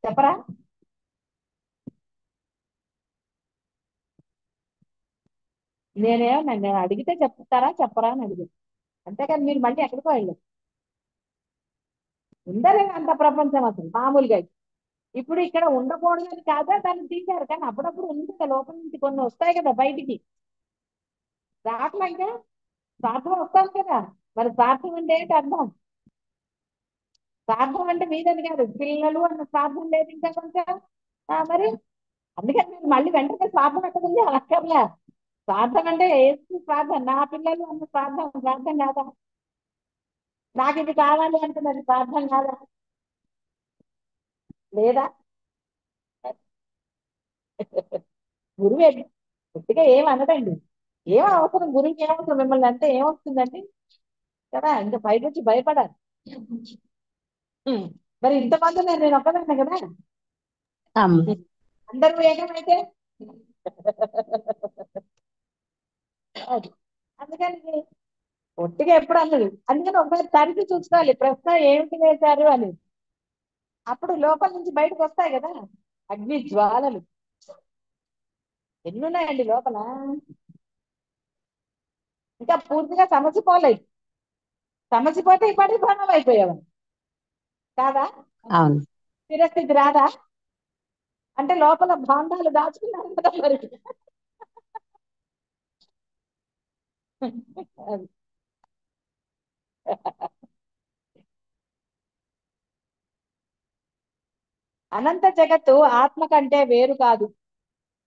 చెప్పరా? నేను అడిగితే చెప్తారా చెప్పరా అని అడిగాను, అంతేకాని మీరు మళ్ళీ ఎక్కడికో వెళ్ళారు. ఉందలే అంత ప్రపంచం అసలు మామూలుగా. ఇప్పుడు ఇక్కడ ఉండకూడదని కాదా దాన్ని తీశారు, కానీ అప్పుడప్పుడు ఉంది కదా లోపల నుంచి కొన్ని వస్తాయి కదా బయటికి. రావట్లేక స్వార్థం వస్తాను కదా. మరి స్వార్థం అంటే ఏంటి అర్థం? స్వార్థం అంటే మీదని కాదు, పిల్లలు అన్న స్వార్థం లేదు ఇంకా కొంచెం. మరి అందుకని మీరు మళ్ళీ వెంటనే స్వార్థం ఎక్కడ ఉంది అని అక్కర్లే. స్వార్థం అంటే ఏది స్వార్థం? నా పిల్లలు అన్న స్వార్థం స్వార్థం కాదా? నాకు ఇది కావాలి అంటే మరి స్వార్థం కాదా? లేదా? గురువే గట్టిగా ఏం అనదండి. ఏం అవసరం గురువుకి, ఏమవసరం మిమ్మల్ని అంటే ఏమొస్తుందండి కదా, ఇంకా బయట వచ్చి భయపడాలి. ఉం. మరి ఇంతమంది నేను ఒక్కదాన్నే కదా, అమ్మ. అందరూ ఏకమైతే అది. అందుకని ఒట్టిగా ఎప్పుడు అన్నది, అందుకని ఒకసారి తరిచి చూసుకోవాలి ప్రశ్న ఏమిటి వేశారు అని. అప్పుడు లోపల నుంచి బయటకు వస్తాయి కదా అగ్ని జ్వాలలు. ఎన్నున్నాయండి లోపల, ఇంకా పూర్తిగా సమసిపోలేదు. సమసిపోతే ఇప్పటికి ప్రాణం అయిపోయావు కాదా? అవును. స్థిరస్థితి రాదా? అంటే లోపల భాండాలు దాచుకున్నారు కదా మరి. అది. అనంత జగత్తు ఆత్మ కంటే వేరు కాదు,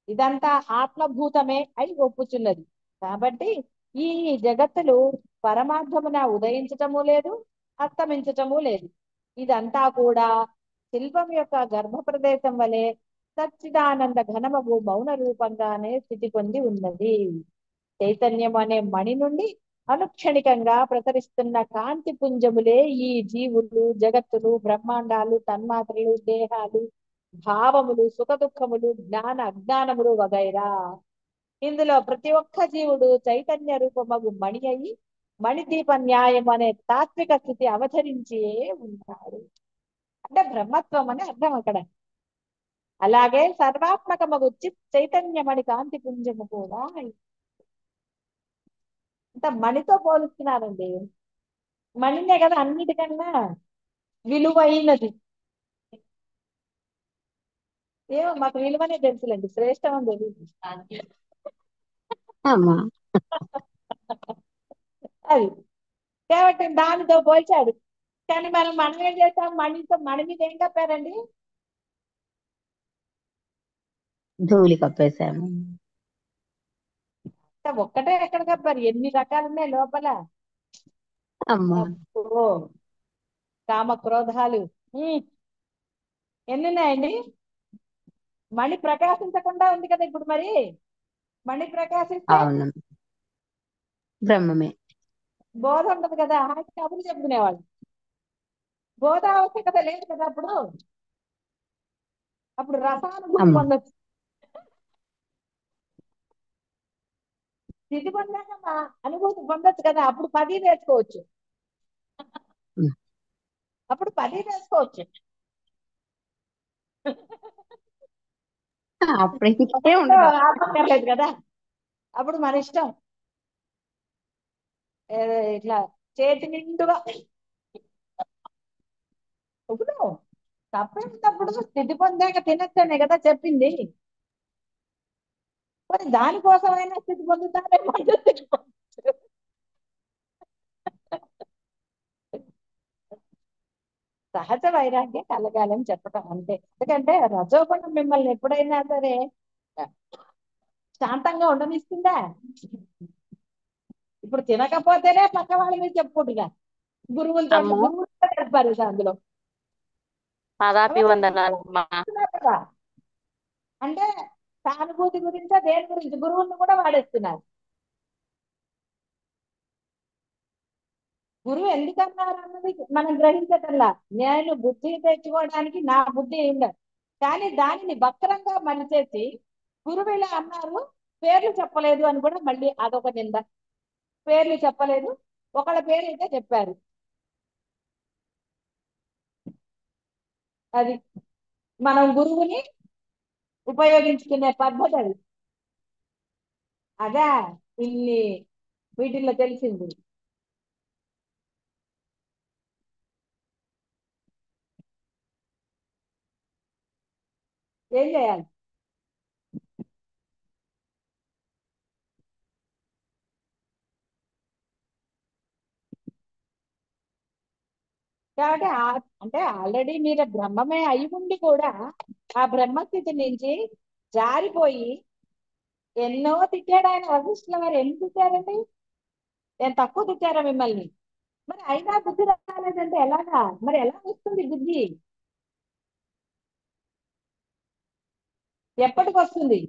ఇదంతా ఆత్మభూతమే అని ఒప్పుచున్నది. కాబట్టి ఈ జగత్తులు పరమార్థమున ఉదయించటము లేదు, అస్తమించటము లేదు. ఇదంతా కూడా శిల్పం యొక్క గర్భ ప్రదేశం వలె సచ్చిదానంద ఘనమగు మౌన రూపంగానే స్థితి పొంది ఉన్నది. చైతన్యం అనే మణి నుండి అనుక్షణికంగా ప్రసరిస్తున్న కాంతి పుంజములే ఈ జీవులు, జగత్తులు, బ్రహ్మాండాలు, తన్మాత్రలు, దేహాలు, భావములు, సుఖ దుఃఖములు, జ్ఞాన అజ్ఞానములు వగైరా. ఇందులో ప్రతి ఒక్క జీవుడు చైతన్య రూపమగు మణి అయి మణిదీప న్యాయం అనే తాత్విక స్థితి అవతరించే ఉంటాడు. అంటే బ్రహ్మత్వం అని అర్థం అక్కడ. అలాగే సర్వాత్మకమగు చిత్ చైతన్యమణి కాంతి పుంజము కూడా అంత మణితో పోలుస్తున్నారండి. మణినే కదా అన్నిటికన్నా విలువైనది. ఏమో మాకు విలువనే తెలుసులేండి, శ్రేష్టం అని తెలియదు. అమ్మా అది కాబట్టి దానితో పోల్చాడు. కానీ మనం ఏం చేస్తాం, మణి మీద ఏం కప్పారండి? ధూళి కప్పేశాము. ఒక్కటే ఎక్కడ కప్పారు, ఎన్ని రకాలు ఉన్నాయి లోపల. అమ్మా అబ్బో, కామ క్రోధాలు ఎన్ని ఉన్నాయండి. మణి ప్రకాశించకుండా ఉంది కదా ఇప్పుడు. మరి మణి ప్రకాశిస్తే అవును, బ్రహ్మమే. బోధ ఉండదు కదా, హాయిగా కబుర్లు చెప్పుకునేవాళ్ళు. బోధ ఆవశ్యకత లేదు కదా అప్పుడు. అప్పుడు రసానుభూతి అమ్మా పొందొచ్చు. స్థితి పొందాక మా అనుభూతి పొందొచ్చు కదా, అప్పుడు 10 వేసుకోవచ్చు. ఉమ్. అప్పుడు 10 వేసుకోవచ్చు. అప్పుడు ఇంకేం అప్పుడు ఉండదు. ఆపక్కర్లేదు కదా. అప్పుడు మన ఇష్టం. ఇట్లా చేతి నిండుగా ఇప్పుడు తప్పేటప్పుడు స్థితి పొందాక తినొచ్చనే కదా చెప్పింది. మరి దానికోసమైనా స్థితి పొందుతారేమో అంటే స్థితి పొందొచ్చు. సహజ వైరాగ్యం కలగాలని చెప్పటం అంతే. ఎందుకంటే రజోగుణం మిమ్మల్ని ఎప్పుడైనా సరే శాంతంగా ఉండనిస్తుందా? ఇప్పుడు తినకపోతేనే పక్క వాళ్ళ మీద చెప్పుకుంటున్నా. గురువులతో అమ్మో గురువులతో చెప్పారు అందులో. పాదాభివందనాలమ్మా. అవన్నీ కదా. అంటే సానుభూతి గురించా దేని గురించి గురువులను కూడా వాడేస్తున్నారు. గురువు ఎందుకన్నారు అన్నది మనం గ్రహించటల్లా. నేను బుద్ధి తెచ్చుకోవడానికి నా బుద్ధి ఉండదు, కానీ దానిని వక్రంగా మలిచేసి గురువు ఇలా అన్నారు, పేర్లు చెప్పలేదు అని కూడా మళ్ళీ అదొక నింద. పేర్లు చెప్పలేదు, ఒకళ్ళ పేరు అయితే చెప్పారు. అది మనం గురువుని ఉపయోగించుకునే పద్ధతి అది. అదే ఇన్ని వీటిల్లో తెలిసింది. ఏం చేయాలి? కాబట్టి అంటే ఆల్రెడీ మీరు బ్రహ్మమే అయి ఉండి కూడా ఆ బ్రహ్మస్థితి నుంచి జారిపోయి ఎన్నో తిట్టాడు ఆయన. వశిష్ఠుల వారు ఎన్ని తిట్టారండి? నేను తక్కువ తిట్టారా మిమ్మల్ని? మరి అయినా బుద్ధి రాలేదంటే ఎలాగా? మరి ఎలా వస్తుంది బుద్ధి? ఎప్పటికి వస్తుంది?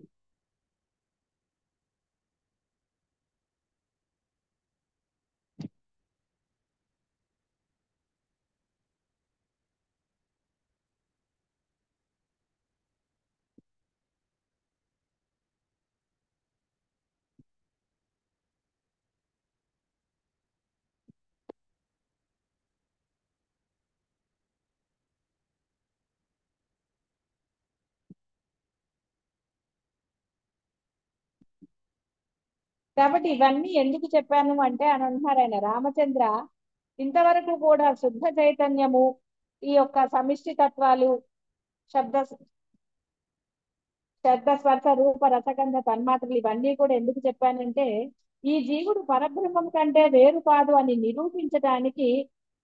కాబట్టి ఇవన్నీ ఎందుకు చెప్పాను అంటే అని అంటున్నారు ఆయన రామచంద్ర. ఇంతవరకు కూడా శుద్ధ చైతన్యము, ఈ యొక్క సమిష్టి తత్వాలు, శబ్ద శబ్ద స్పర్శ రూప రసగంధ తన్మాత్రలు ఇవన్నీ కూడా ఎందుకు చెప్పానంటే ఈ జీవుడు పరబ్రహ్మం కంటే వేరు కాదు అని నిరూపించడానికి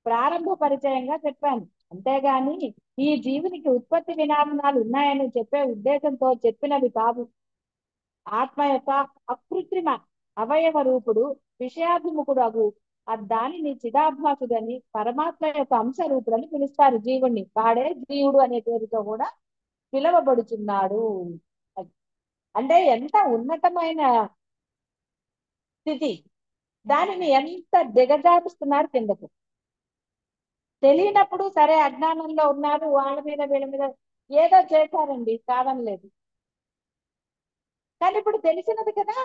ప్రారంభ పరిచయంగా చెప్పాను. అంతేగాని ఈ జీవునికి ఉత్పత్తి వినాశనాలు ఉన్నాయని చెప్పే ఉద్దేశంతో చెప్పినవి కాదు. ఆత్మ యొక్క అకృత్రిమ అవయవ రూపుడు విషయాభిముఖుడు అగు దానిని చిదాభాసుడని పరమాత్మ యొక్క అంశ రూపుడని పిలుస్తారు. జీవుణ్ణి వాడే జీవుడు అనే పేరుతో కూడా పిలువబడుచున్నాడు. అంటే ఎంత ఉన్నతమైన స్థితి, దానిని ఎంత దిగజారుస్తున్నారు కిందకు. తెలియనప్పుడు సరే అజ్ఞానంలో ఉన్నారు, వాళ్ళ మీద వీళ్ళ మీద ఏదో చేశారండి, కాదనలేదు. కానీ ఇప్పుడు తెలిసినది కదా,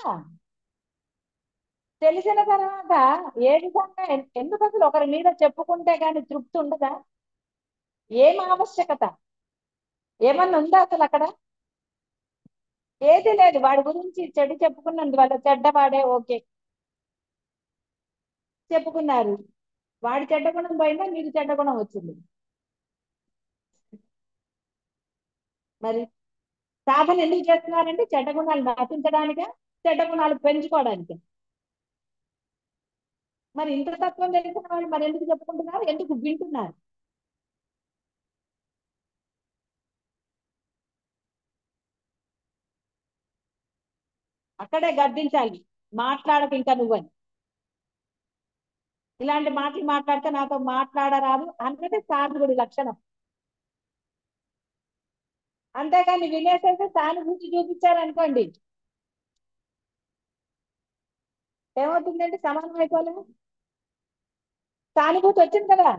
తెలిసిన తర్వాత ఏ విధంగా ఎందుకు అసలు ఒకరి మీద చెప్పుకుంటే గాని తృప్తి ఉండదా? ఏం ఆవశ్యకత ఏమన్నా ఉందా అసలు అక్కడ? ఏది లేదు. వాడి గురించి చెడు చెప్పుకున్నందువల్ల చెడ్డవాడే ఓకే చెప్పుకున్నారు, వాడి చెడ్డ గుణం పోయినా మీకు చెడ్డ గుణం వచ్చింది. మరి సాధన ఎందుకు చేస్తున్నారంటే చెడ్డ గుణాలు నశించడానికే, చెడ్డ గుణాలు పెంచుకోవడానికి. మరి ఇంత తత్వం తెలిసిన వాళ్ళు మరి ఎందుకు చెప్పుకుంటున్నారు, ఎందుకు వింటున్నారు? అక్కడే గద్దించాలి, మాట్లాడకు ఇంకా నువ్వని. ఇలాంటి మాటలు మాట్లాడితే నాతో మాట్లాడరాదు అన్నది సాధకుడి లక్షణం. అంతేకాని వినేసేసి సానుభూతి చూపించారనుకోండి, ఏమవుతుందంటే సమానం అయిపోలేదు. సానుభూతి వచ్చింది కదా.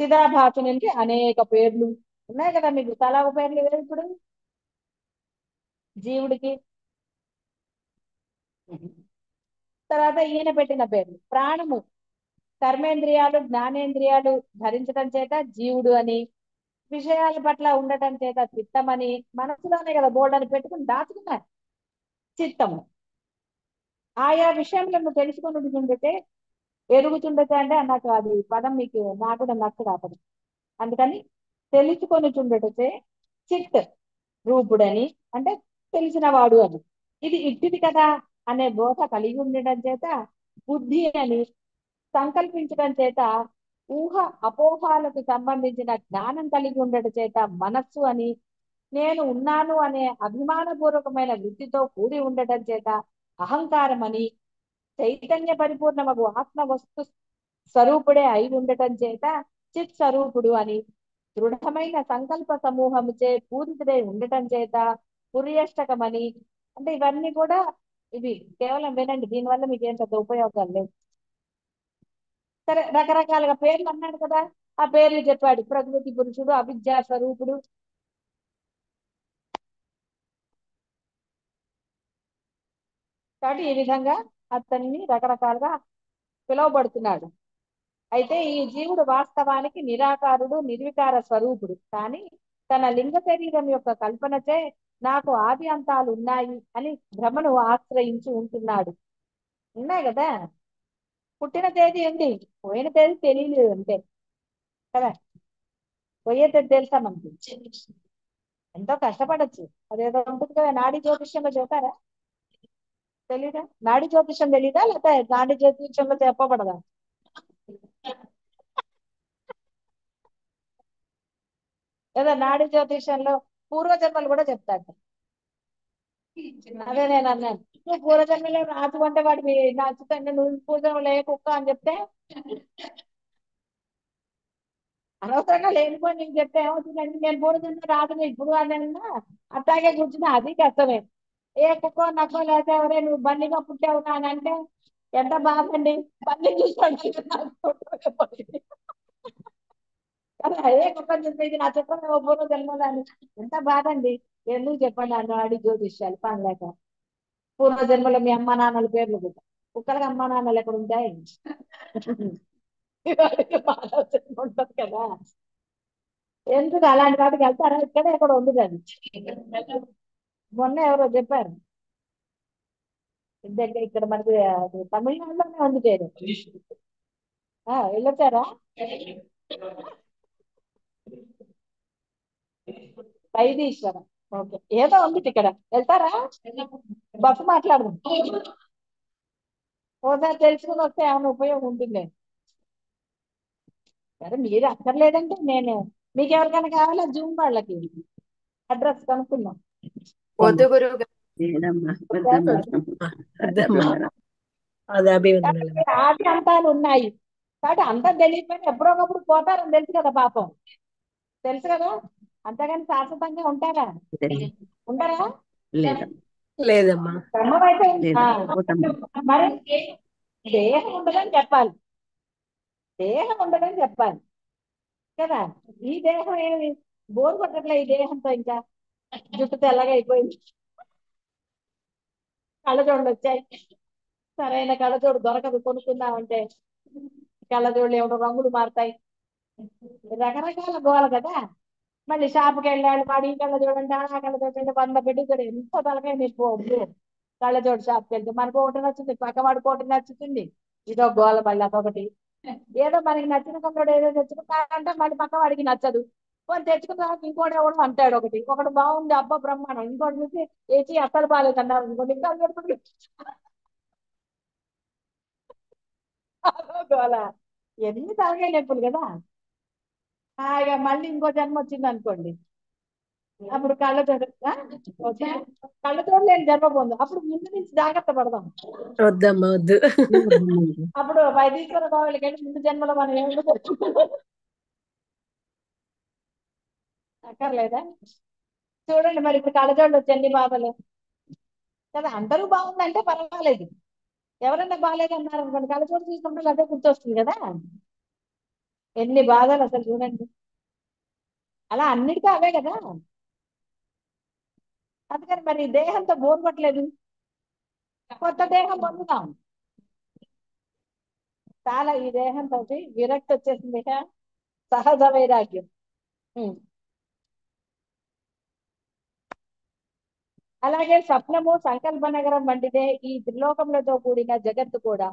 చిదాభాసునికి అనేక పేర్లు ఉన్నాయి కదా, మీకు తలా ఒక పేర్లు లేవు ఇప్పుడు జీవుడికి. తర్వాత ఈయన పెట్టిన పేర్లు ప్రాణము, కర్మేంద్రియాలు జ్ఞానేంద్రియాలు ధరించడం చేత జీవుడు అని, విషయాల పట్ల ఉండటం చేత చిత్తమని, మనసులోనే కదా బోర్డు అని పెట్టుకుని దాచుకున్నారు చిత్తము. ఆయా విషయంలో తెలుసుకుని ఎరుగుచుండటే అంటే నాకు అది పదం మీకు నాకు కూడా నచ్చదు ఆ పదం. అందుకని తెలుసుకొని చుండటచే చిత్ రూపుడని, అంటే తెలిసిన వాడు అని. ఇది ఇట్టిది కదా అనే బోధ కలిగి ఉండటం చేత బుద్ధి అని, సంకల్పించడం చేత ఊహ అపోహాలకు సంబంధించిన జ్ఞానం కలిగి ఉండటం చేత మనస్సు అని, నేను ఉన్నాను అనే అభిమానపూర్వకమైన వృత్తితో కూడి ఉండటం చేత అహంకారం అని, చైతన్య పరిపూర్ణమగు ఆత్మ వస్తు స్వరూపుడే అయి ఉండటం చేత చిత్ స్వరూపుడు అని, దృఢమైన సంకల్ప సమూహముచే పూరితుడై ఉండటం చేత పుర్యష్టకమని. అంటే ఇవన్నీ కూడా ఇవి కేవలం వినండి, దీనివల్ల మీకు ఏం పెద్ద ఉపయోగాలు లేవు. సరే రకరకాలుగా పేర్లు అన్నాడు కదా, ఆ పేర్లు చెప్పాడు. ప్రకృతి పురుషుడు, అవిద్యా స్వరూపుడు, కాబట్టి ఈ విధంగా అతన్ని రకరకాలుగా పిలువబడుతున్నాడు. అయితే ఈ జీవుడు వాస్తవానికి నిరాకారుడు, నిర్వికార స్వరూపుడు. కానీ తన లింగ శరీరం యొక్క కల్పనచే నాకు ఆది అంతాలు ఉన్నాయి అని భ్రమను ఆశ్రయించి ఉంటున్నాడు. ఉన్నాయి కదా, పుట్టిన తేదీ ఉంది, పోయిన తేదీ తెలియలేదు అంతే కదా. పోయే తేదీ తెలుసా మనకి? ఎంతో కష్టపడచ్చు. అదేదో ఉంటుంది కదా, నాడీ జ్యోతిష్యంలో చెబుతారా? తెలీదా? నాడీ జ్యోతిష్యం తెలీదా, లేకపోతే నాడీ జ్యోతిష్యంలో చెప్పబడదా? లేదా నాడీ జ్యోతిష్యంలో పూర్వజన్మలు కూడా చెప్తాడు. అదే నేను అన్నాను, నువ్వు పూర్వజన్మలో రాజు అంటే వాడికి నచ్చుతాను, నువ్వు పూర్వజన్మలో ఏ కుక్క అని చెప్తే అనవసరంగా లేనిపోయి నీకు చెప్తే ఏమవుతుందండి, నేను పూర్వజన్మ రాజుని ఇప్పుడు అన్నా అట్లాగే కూర్చున్నా, అది కష్టమే. ఏ కుక్కో నక్కో లేకపోతే ఎవరే నువ్వు బండిగా పుట్టావు అని అంటే ఎంత బాధ అండి. బండి చూసుకోండి కదా, ఏ కుక్క చూసేది నా చెప్పండి పూర్వ జన్మలని ఎంత బాధ అండి. ఎందుకు చెప్పండి అన్న అడి జ్యోతిష్యాలు పనిలేక. పూర్వ జన్మలో మీ అమ్మ నాన్నల పేర్లు కూడా, కుక్కలకి అమ్మ నాన్నలు ఎక్కడ ఉంటాయి? వాడికి ఆలోచన ఉంటది కదా. ఎందుకు అలాంటి వాటికి వెళ్తారా? ఇక్కడ ఎక్కడ ఉంది అది. మొన్న ఎవరో చెప్పారు, దగ్గర ఇక్కడ మనకి అది తమిళనాడులోనే ఉంది పేరు. వెళ్ళొచ్చారా? వైదీశ్వరం. ఓకే, ఏదో ఉంది ఇక్కడ, వెళ్తారా? బస్సు మాట్లాడదాం, ఓసారి తెలుసుకుని వస్తే ఏమైనా ఉపయోగం ఉంటుంది. సరే మీరు అక్కర్లేదంటే నేను, మీకు ఎవరికైనా కావాలా జూమ్ వాళ్ళకి అడ్రస్ కనుక్కుందాం. వద్దు గురువు గారు. లేదమ్మా వద్దమ్మా. వద్దమ్మా. అభివందనం. అభివందనాలు. కాబట్టి ఆది అంతాలు ఉన్నాయి, కాబట్టి అంతా తెలియకపోయినా ఎప్పుడో ఒకప్పుడు పోతారని తెలుసు కదా పాపం, తెలుసు కదా, అంతేగాని శాశ్వతంగా ఉంటారా? ఉండరా? లేదా లేదమ్మా. క్రమం అయితే లేదా పోతామ్మా. మరి దేహం ఉండదని చెప్పాలి, దేహం ఉండదని చెప్పాలి కదా. ఈ దేహం ఏమి బోరు కొట్టట్లే, ఈ దేహంతో ఇంకా జుట్టు తెల్లగా అయిపోయింది, కళ్ళజోళ్ళు వచ్చాయి, సరైన కళ్ళజోడు దొరకదు, కొనుక్కుందామంటే కళ్ళజోళ్ళు ఏమిటో రంగులు మారుతాయి, రకరకాల గోల కదా. మళ్ళీ షాప్కి వెళ్ళాడు, వాడు ఈ కళ్ళజోడు అంటే ఆ కళ్ళజోడు అంటే 100 పెట్టి చూడు ఎంత తలకాయ నొప్పి. కళ్ళజోడు షాప్కి వెళ్తే మనకు ఒకటి నచ్చుతుంది, పక్క వాడికి ఒకటి నచ్చుతుంది, ఇదో గోల మళ్ళీ అదొకటి. ఏదో మనకి నచ్చిన కళ్ళజోడు ఏదో తెచ్చుకుంటారంటే మళ్ళీ పక్క వాడికి నచ్చదు, కొన్ని తెచ్చుకున్న తర్వాత ఇంకోటి ఎవడు అంటాడు, ఒకటి బాగుంది అబ్బా బ్రహ్మాండం, ఇంకోటి చూసి ఏచి అస్సలు బాగాలేదు అన్నారు, ఇంకోటి ఇంకా అదో గోల. ఎన్ని తలకాయ నొప్పులు కదా. హాయిగా మళ్ళీ ఇంకో జన్మ వచ్చింది అనుకోండి, అప్పుడు కళ్ళజోడు కళ్ళజోడు లేని జన్మ పొందు, అప్పుడు ముందు నుంచి జాగ్రత్త పడదాం. వద్దమ్మా వద్దు. అప్పుడు వైదీశ్వర బావులకి వెళ్ళి ముందు జన్మలో మనం ఏమి అక్కర్లేదా? చూడండి మరి ఇప్పుడు కళ్ళజోళ్ళు వచ్చి ఎన్ని బాధలు కదా. అందరూ బాగుందంటే పర్వాలేదు, ఎవరన్నా బాగాలేదు అన్నారు అనుకోండి, కళ్ళజోడు చూసినప్పుడు అదే గుర్తొస్తుంది కదా. ఎన్ని బాధలు అసలు చూడండి, అలా అన్నిటికీ అవే కదా. అందుకని మరి దేహంతో బోర్ కొట్టలేదు, కొత్త దేహం పొందుతాం. చాలా ఈ దేహంతో విరక్తి వచ్చేసింది, సహజ వైరాగ్యం. అలాగే స్వప్నము సంకల్ప నగరం వంటిదే ఈ త్రిలోకములతో కూడిన జగత్తు కూడా.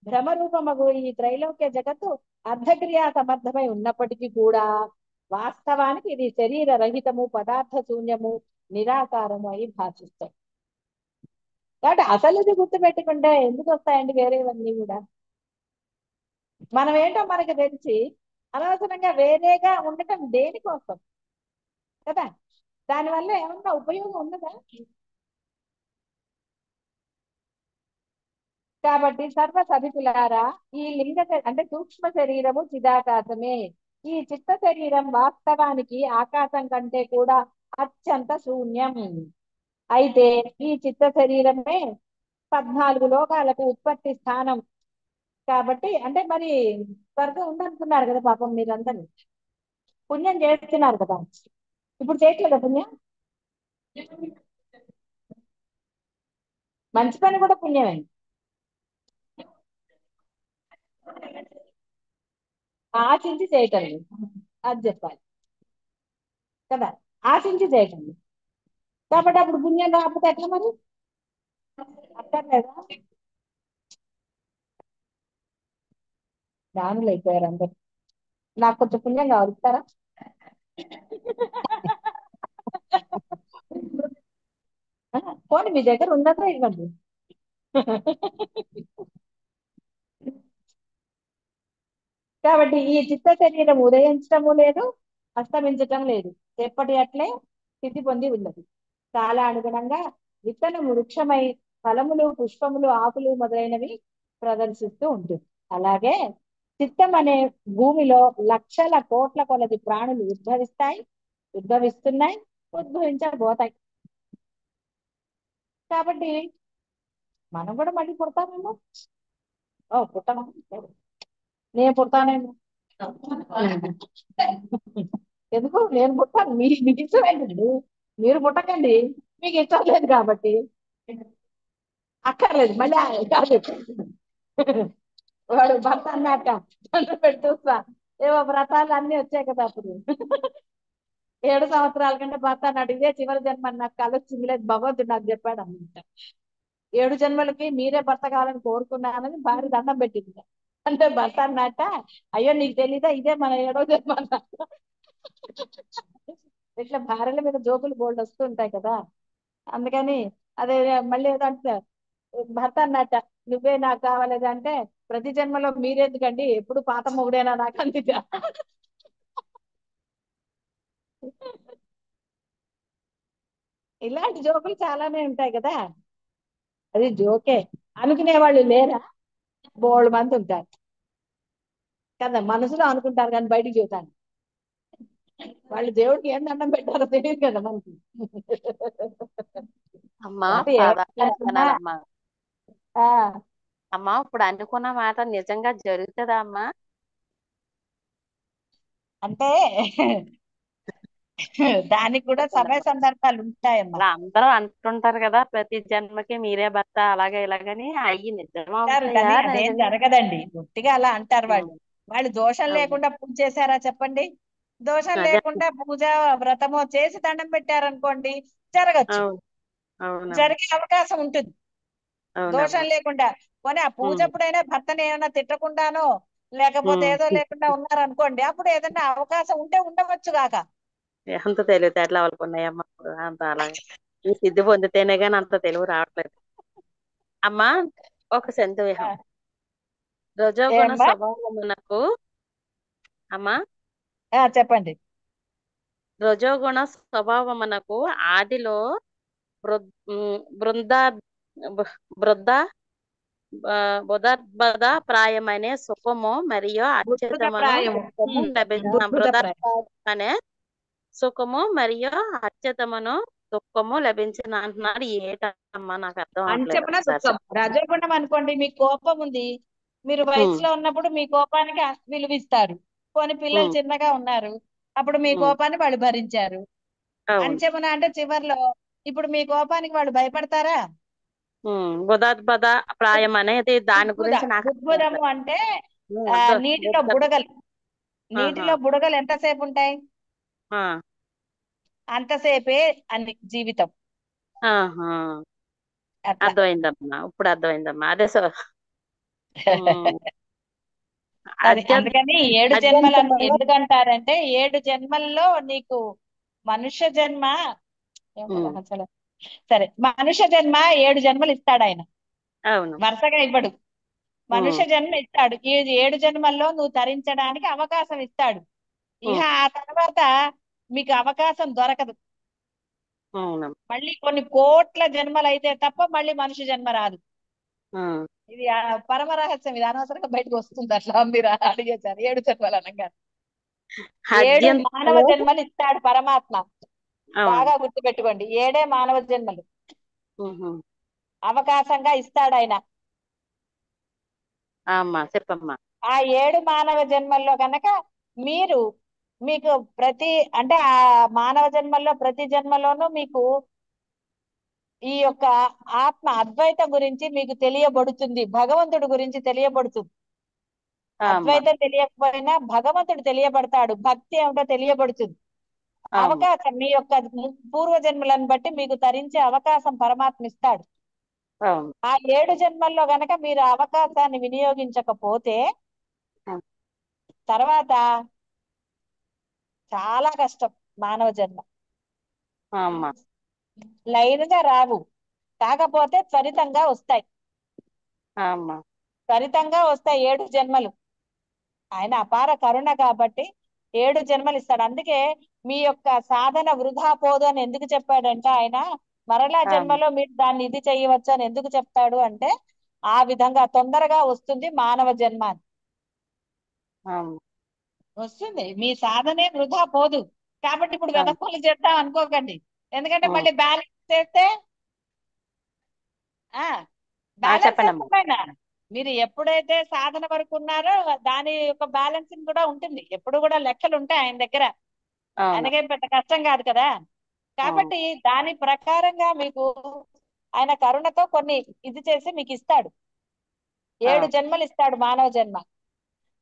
భ్రమరూపమగు ఈ త్రైలోక్య జగత్తు అర్ధక్రియా సమర్థమై ఉన్నప్పటికీ కూడా వాస్తవానికి ఇది శరీర రహితము, పదార్థ శూన్యము, నిరాకారము అయి భాషిస్తాయి. కాబట్టి అసలు ఇది గుర్తు పెట్టుకుంటే ఎందుకు వస్తాయండి వేరేవన్నీ కూడా. మనం ఏంటో మనకి తెలిసి అనవసరంగా వేరేగా ఉండటం దేనికోసం కదా, దానివల్ల ఏమన్నా ఉపయోగం ఉన్నదా? కాబట్టి సర్వ సభికులారా, ఈ లింగ అంటే సూక్ష్మ శరీరము చిదాకాశమే. ఈ చిత్త శరీరం వాస్తవానికి ఆకాశం కంటే కూడా అత్యంత శూన్యం. అయితే ఈ చిత్త శరీరమే 14 లోకాలకు ఉత్పత్తి స్థానం. కాబట్టి అంటే మరి స్వర్గం ఉందనుకున్నారు కదా పాపం మీరందరూ, పుణ్యం చేస్తున్నారు కదా, ఇప్పుడు చేయట్లేదా పుణ్యం? మంచి పని కూడా పుణ్యమే, ఆశించి చేయటం లేదు, అది చెప్పాలి కదా, ఆశించి చేయటం లేదు. కాబట్టి అప్పుడు పుణ్యం రాకపోతే ఎట్లా మరి? అక్కర్లేదా? జ్ఞానులు అయిపోయారు అందరు. నాకు కొంచెం పుణ్యం కావాలి, ఇస్తారా? పోనీ మీ దగ్గర ఉన్నదా ఇవ్వండి. కాబట్టి ఈ చిత్త శరీరం ఉదయించటము లేదు, అస్తమించటం లేదు, ఎప్పటి అట్లే స్థితి పొంది ఉన్నది. కాలానుగుణంగా విత్తనము వృక్షమై ఫలములు, పుష్పములు, ఆకులు మొదలైనవి ప్రదర్శిస్తూ ఉంటుంది. అలాగే చిత్తం అనే భూమిలో లక్షల కోట్ల కొలది ప్రాణులు ఉద్భవిస్తాయి, ఉద్భవిస్తున్నాయి, ఉద్భవించబోతాయి. కాబట్టి మనం కూడా మళ్ళీ పుడతామేమో. ఓ పుట్టమా, నేను పుడతానేమో. ఎందుకు నేను పుట్టాను, మీకు ఇష్టమేంటండి, మీరు పుట్టకండి, మీకు ఇష్టం లేదు కాబట్టి అక్కర్లేదు. మళ్ళీ కాదు, వాడు భర్త అన్నాక పెడుతూస్తా, ఏవో వ్రతాలు అన్ని వచ్చాయి కదా అప్పుడు. 7 సంవత్సరాల కంటే భర్త అన్నాడు, ఇదే చివరి జన్మ నాకు కలొచ్చింది లేదు, భగవంతుడు నాకు చెప్పాడు అన్నమాట. 7 జన్మలకి మీరే భర్త కావాలని కోరుకున్నానని భార్య దండం పెట్టింది. అంటే భర్త అన్నట్ట, అయ్యో నీకు తెలీదా ఇదే మన 7వ జన్మ అన్నట్ట. ఇట్లా భార్యల మీద జోకులు బోల్డ్ వస్తూ ఉంటాయి కదా. అందుకని అదే మళ్ళీ ఏదో అంటే భర్త అన్నట్ట, నువ్వే నాకు కావాలేదు అంటే, ప్రతి జన్మలో మీరెందుకండి ఎప్పుడు పాత మొగుడేనా నాకు అందిట. ఇలాంటి జోకులు చాలానే ఉంటాయి కదా. అది జోకే అనుకునే వాళ్ళు లేరా? బోల్డ్ మంది ఉంటారు కదా, మనసులో అనుకుంటారు కానీ బయటికి చెబుతాను. వాళ్ళు దేవుడికి ఏం దండం పెట్టారో తెలియదు కదా మనకి. అమ్మా కాబట్టి పాదాలు ఎవరికైనా వందనాలమ్మా. ఆ అమ్మా ఇప్పుడు అనుకున్న మాట నిజంగా జరుగుతుందా అమ్మా? అంటే దానికి కూడా సమయ చెప్పండమ్మా. సందర్భాలు ఉంటాయమ్మా. అలా అందరూ అంటుంటారు కదా, ప్రతి జన్మకి మీరే భర్త అలాగే ఇలాగని. అయ్యి నిజం అంటారు అవుతాయా? కానీ అదేం నిజంగా జరగదండి, ఒట్టిగా అలా అంటారు వాళ్ళు. ఉమ్, వాళ్ళు దోషం అవును. లేకుండా పూజ చేశారా చెప్పండి? దోషం అదే. లేకుండా పూజ వ్రతమో చేసి దండం పెట్టారనుకోండి, జరగచ్చు, అవును. అవునమ్మా. జరిగే అవకాశం ఉంటుంది. దోషం అవునమ్మా. లేకుండా పోనీ ఆ పూజ ఉమ్, అప్పుడైనా భర్తని ఏమైనా తిట్టకుండానో లేకపోతే ఉమ్. ఏదో లేకుండా ఉన్నారనుకోండి, అప్పుడు ఏదైనా అవకాశం ఉంటే ఉండవచ్చు గాక. ఎంత తెలివితేటలు వాళ్ళకు ఉన్నాయమ్మా. అంత అలాగే ఈ సిద్ధి పొందితేనే గాని అంత తెలివి రావట్లేదు అమ్మా. ఒక సందేహం. రజోగుణ ఏమ్మా స్వభావమునకు అమ్మా, చెప్పండి. రజోగుణ స్వభావమునకు ఆదిలో బృంద బృంద బుధర్బద ప్రాయమనే సుఖము మరియు బుద్ధుత అత్యుతమను ప్రాయం. దుఃఖము లభించిన బుద్ధుత ప్రాయం. బృదర్బనే సుఖము మరియు అత్యుతమను దుఃఖము లభించిన అంటున్నాడు. ఏటమ్మా నాకు అర్థం అవట్లేదు, అంచమన ఒకసారి దుఃఖం. చెప్పండి. రజోగుణం అనుకోండి, మీకు కోపం ఉంది, మీరు ఉమ్, వయసులో ఉన్నప్పుడు మీ కోపానికి విలువిస్తారు. పోనీ పిల్లలు ఉమ్, చిన్నగా ఉన్నారు, అప్పుడు మీ ఉమ్, కోపాన్ని వాళ్ళు భరించారు. అవును. అంచమన అంటే చివర్లో ఇప్పుడు మీ కోపానికి వాళ్ళు భయపడతారా? బుధర్బద ప్రాయం అనేది దాని బుద్భుద గురించి నాకు అర్థం బుద్భుదము అవట్లేదు. అంటే ఉమ్, అర్థం నీటిలో బుద్ధ- బుడగలు. ఆహా, నీటిలో బుడగలు ఎంతసేపు ఉంటాయి? ఆ, అంతసేపే అన్ని జీవితం. ఆహా. అట్లా. అర్థమైందమ్మా, ఇప్పుడు అర్థమైందమ్మా. అదే సో ఉమ్, అది అత్యంత అందుకని 7 జన్మలు అని అత్యంతమైన ఎందుకంటారంటే, 7 జన్మల్లో నీకు మనుష్య జన్మ ఉమ్, అసలు సరే, మనుష్య జన్మ 7 జన్మలు ఇస్తాడు ఆయన, అవును. వరుసగా ఇవ్వడు. ఉమ్, మనుష్య జన్మ ఇస్తాడు, ఈ 7 జన్మల్లో నువ్వు తరించడానికి అవకాశం ఇస్తాడు. ఇహ ఉమ్, ఆ తర్వాత మీకు అవకాశం దొరకదు. అవునమ్మా. మళ్ళీ కొన్ని కోట్ల జన్మలు అయితే తప్ప మళ్ళీ మనుష్య జన్మ రాదు. ఉమ్. ఇది పరమ రహస్యం, ఇది అనవసరంగా బయటకు వస్తుంది అట్లా మీరు అడిగేశారు. 7 జన్మలు అనగా 7 మానవ అత్యంతలో జన్మలు ఇస్తాడు పరమాత్మ. అవును. బాగా గుర్తుపెట్టుకోండి, 7 మానవ జన్మలు ఉహు. అవకాశంగా ఇస్తాడు ఆయన. అమ్మా చెప్పమ్మా. ఆ 7 మానవ జన్మల్లో కనుక మీరు మీకు ప్రతి అంటే ఆ మానవ జన్మల్లో ప్రతి జన్మలోనూ మీకు ఈ యొక్క ఆత్మ అద్వైతం గురించి మీకు తెలియబడుతుంది, భగవంతుడి గురించి తెలియబడుతుంది. అమ్మా. అద్వైతం తెలియకపోయినా భగవంతుడు తెలియబడతాడు, భక్తి ఏమిటో తెలియబడుతుంది. అమ్మా. అవకాశం మీ యొక్క పూర్వజన్మలను బట్టి మీకు తరించే అవకాశం పరమాత్మ ఇస్తాడు. అవును. ఆ 7 జన్మల్లో గనక మీరు ఆ అవకాశాన్ని వినియోగించకపోతే ఉమ్, తర్వాత చాలా కష్టం. మానవ జన్మ అమ్మా. లైన్గా రావు, కాకపోతే త్వరితంగా వస్తాయి. అమ్మా. త్వరితంగా వస్తాయి 7 జన్మలు. ఆయన అపార కరుణ కాబట్టి 7 జన్మలు ఇస్తాడు. అందుకే మీ యొక్క సాధన వృధా పోదు అని ఎందుకు చెప్పాడంటే ఆయన, మరలా అమ్మా. జన్మలో మీరు దాన్ని ఇది చేయవచ్చు అని ఎందుకు చెప్తాడు అంటే, ఆ విధంగా తొందరగా వస్తుంది మానవ జన్మ అని. అమ్మా. వస్తుంది, మీ సాధనే వృధా పోదు. కాబట్టి ఇప్పుడు అమ్మా. వెనక్కులు చేద్దాం అనుకోకండి, ఎందుకంటే ఉమ్, మళ్ళీ బ్యాలెన్స్ చేస్తే ఆ బ్యాలెన్స్ చెప్పండమ్మా. చేసుకుంటాయినా. మీరు ఎప్పుడైతే సాధన వరకు ఉన్నారో దాని యొక్క బ్యాలెన్సింగ్ కూడా ఉంటుంది, ఎప్పుడు కూడా లెక్కలు ఉంటాయి ఆయన దగ్గర. అవును. ఆయనకేం పెద్ద కష్టం కాదు కదా. ఉమ్, కాబట్టి దాని ప్రకారంగా మీకు ఆయన కరుణతో కొన్ని ఇది చేసి మీకు ఇస్తాడు. ఏడు అవును. జన్మలు ఇస్తాడు మానవ జన్మ.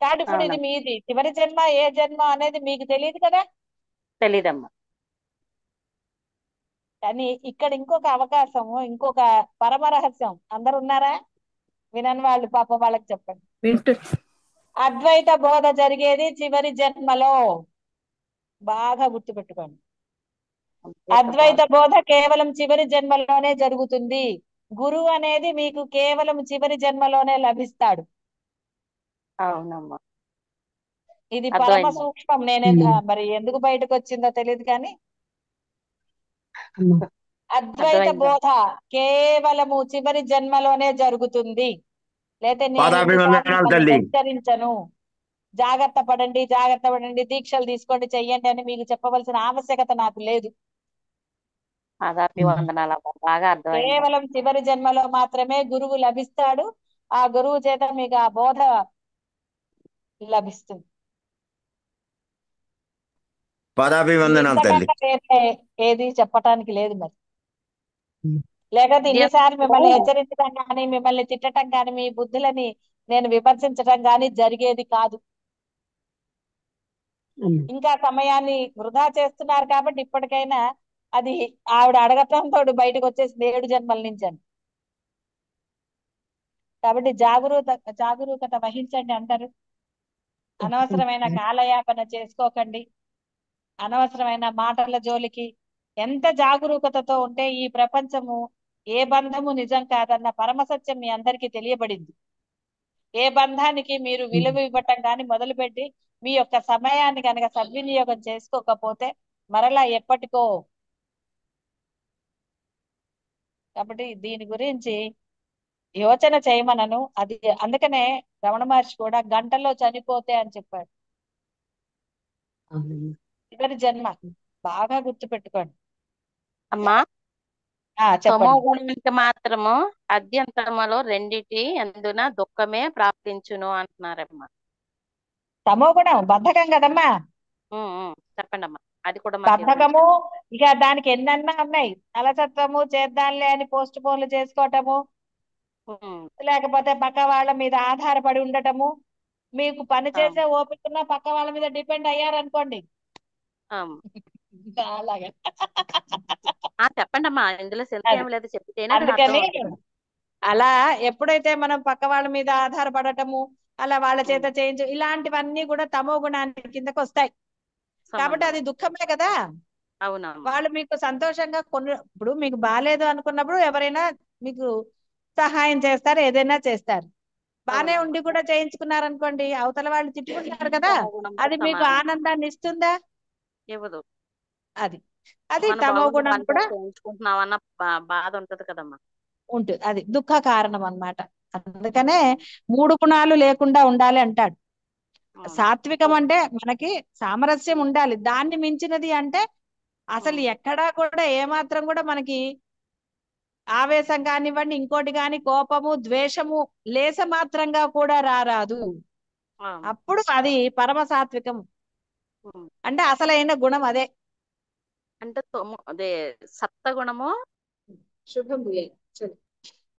కాబట్టి ఇప్పుడు ఇది అవునమ్మా. మీది చివరి జన్మ, ఏ జన్మ అనేది మీకు తెలియదు కదా. తెలీదమ్మా. కానీ ఇక్కడ ఇంకొక అవకాశము, ఇంకొక పరమ రహస్యం. అందరు ఉన్నారా? వినని వాళ్ళు పాపం వాళ్ళకి చెప్పండి. వింటూ అద్వైత బోధ జరిగేది చివరి జన్మలో, బాగా గుర్తుపెట్టుకోండి. అద్వైత బోధ కేవలం చివరి జన్మలోనే జరుగుతుంది. గురువు అనేది మీకు కేవలం చివరి జన్మలోనే లభిస్తాడు. అవునమ్మా, ఇది పరమ అర్థమైంది. సూక్ష్మం. మరి ఎందుకు బయటకు వచ్చిందో తెలియదు కానీ అమ్మా. అద్వైత అర్థమైంది. బోధ కేవలము చివరి జన్మలోనే జరుగుతుంది. లేతే నేను ఎన్నిసార్లు పాదాభివందనాలు మిమ్మల్ని తల్లి. హెచ్చరించను, జాగ్రత్త పడండి, జాగ్రత్త పడండి, దీక్షలు తీసుకోండి, చెయ్యండి అని మీకు చెప్పవలసిన ఆవశ్యకత నాకు లేదు. పాదాభివందనాలమ్మా, బాగా అర్థమైంది. కేవలం చివరి జన్మలో మాత్రమే గురువు లభిస్తాడు. ఆ గురువు చేత మీకు ఆ బోధ లభిస్తుంది. పాదాభివందనాలు తల్లి. ఇంతకన్నా వేరే ఏది చెప్పటానికి లేదు మరి. లేకపోతే ఇది ఇన్నిసార్లు మిమ్మల్ని ఎప్పుడు హెచ్చరించడం కానీ, మిమ్మల్ని తిట్టడం కానీ, మీ బుద్ధులని నేను విమర్శించడం కానీ జరిగేది కాదు. అమ్మా. ఇంకా సమయాన్ని వృధా చేస్తున్నారు కాబట్టి ఇప్పటికైనా అది ఆవిడ అడగటంతో బయటకు వచ్చేసింది 7 జన్మల నుంచి అని. కాబట్టి జాగరూకత వహించండి అంటారు. అనవసరమైన కాలయాపన చేసుకోకండి. అనవసరమైన మాటల జోలికి ఎంత జాగరూకతతో ఉంటే ఈ ప్రపంచము ఏ బంధము నిజం కాదన్న పరమసత్యం మీ అందరికీ తెలియబడింది. ఏ బంధానికి మీరు విలువ ఇవ్వటం కానీ మొదలుపెట్టి మీ యొక్క సమయాన్ని కనుక సద్వినియోగం చేసుకోకపోతే మరలా ఎప్పటికో. కాబట్టి దీని గురించి యోచన చేయమనను. అది అందుకనే రమణ మహర్షి కూడా గంటలో చనిపోతే అని చెప్పాడు. అవునమ్మా. చివరి జన్మ బాగా గుర్తు పెట్టుకోండి. అమ్మా, తమో చెప్పండి. గుణానికి మాత్రము అద్యంతములో రెండిటి ఎందున దుఃఖమే ప్రాప్తించును అంటున్నారమ్మా. తమో గుణం బద్ధకం కదమ్మా. చెప్పండి అమ్మా, అది కూడా మాకు బద్ధకము వివరించండి. ఇక దానికి ఎన్నన్నా ఉన్నాయి. అలసత్వము, చేద్దాంలే అని పోస్ట్ పోన్లు చేసుకోవటము, లేకపోతే పక్క వాళ్ళ మీద ఆధారపడి ఉండటము. మీకు పని చేసే ఓపికన్నా పక్క వాళ్ళ మీద డిపెండ్ అయ్యారనుకోండి అలాగే. చెప్పండి అమ్మా, ఇందులో సెల్ఫ్ అది. ఏం లేదు, చెప్తేనే కదా అర్థం అందుకని అవుతుంది. అలా ఎప్పుడైతే మనం పక్క వాళ్ళ మీద ఆధారపడటము, అలా వాళ్ళ చేత చేయించు, ఇలాంటివన్నీ కూడా తమో గుణానికి కిందకు వస్తాయి. కాబట్టి అది దుఃఖమే కదా. అవునమ్మా, వాళ్ళు మీకు సంతోషంగా ఇప్పుడు మీకు బాగాలేదు అనుకున్నప్పుడు ఎవరైనా మీకు సహాయం చేస్తారు, ఏదైనా చేస్తారు. బానే ఉండి కూడా చేయించుకున్నారనుకోండి, అవతల వాళ్ళు తిట్టుకుంటారు కదా, తమో గుణంతో అది మీకు సమానం. ఆనందాన్ని ఇస్తుందా? ఇవ్వదు. అది అది మన తమో బాగుండి గుణం వాళ్ళతో కూడా చేయించుకుంటున్నామన్న బాధ ఉంటది కదమ్మా. ఉంటుంది. అది దుఃఖ కారణం అన్నమాట. అందుకనే 3 గుణాలు లేకుండా ఉండాలి అంటాడు. సాత్వికం అంటే మనకి సామరస్యం ఉండాలి. దాన్ని మించినది అంటే అసలు ఎక్కడా కూడా ఏమాత్రం కూడా మనకి ఆవేశం కానివ్వండి, ఇంకోటి కాని, కోపము, ద్వేషము లేస మాత్రంగా కూడా రారాదు. అప్పుడు అది పరమ సాత్వికం. అంటే అసలైన గుణం అదే. అంటే అదే సప్తగుణము శుభం.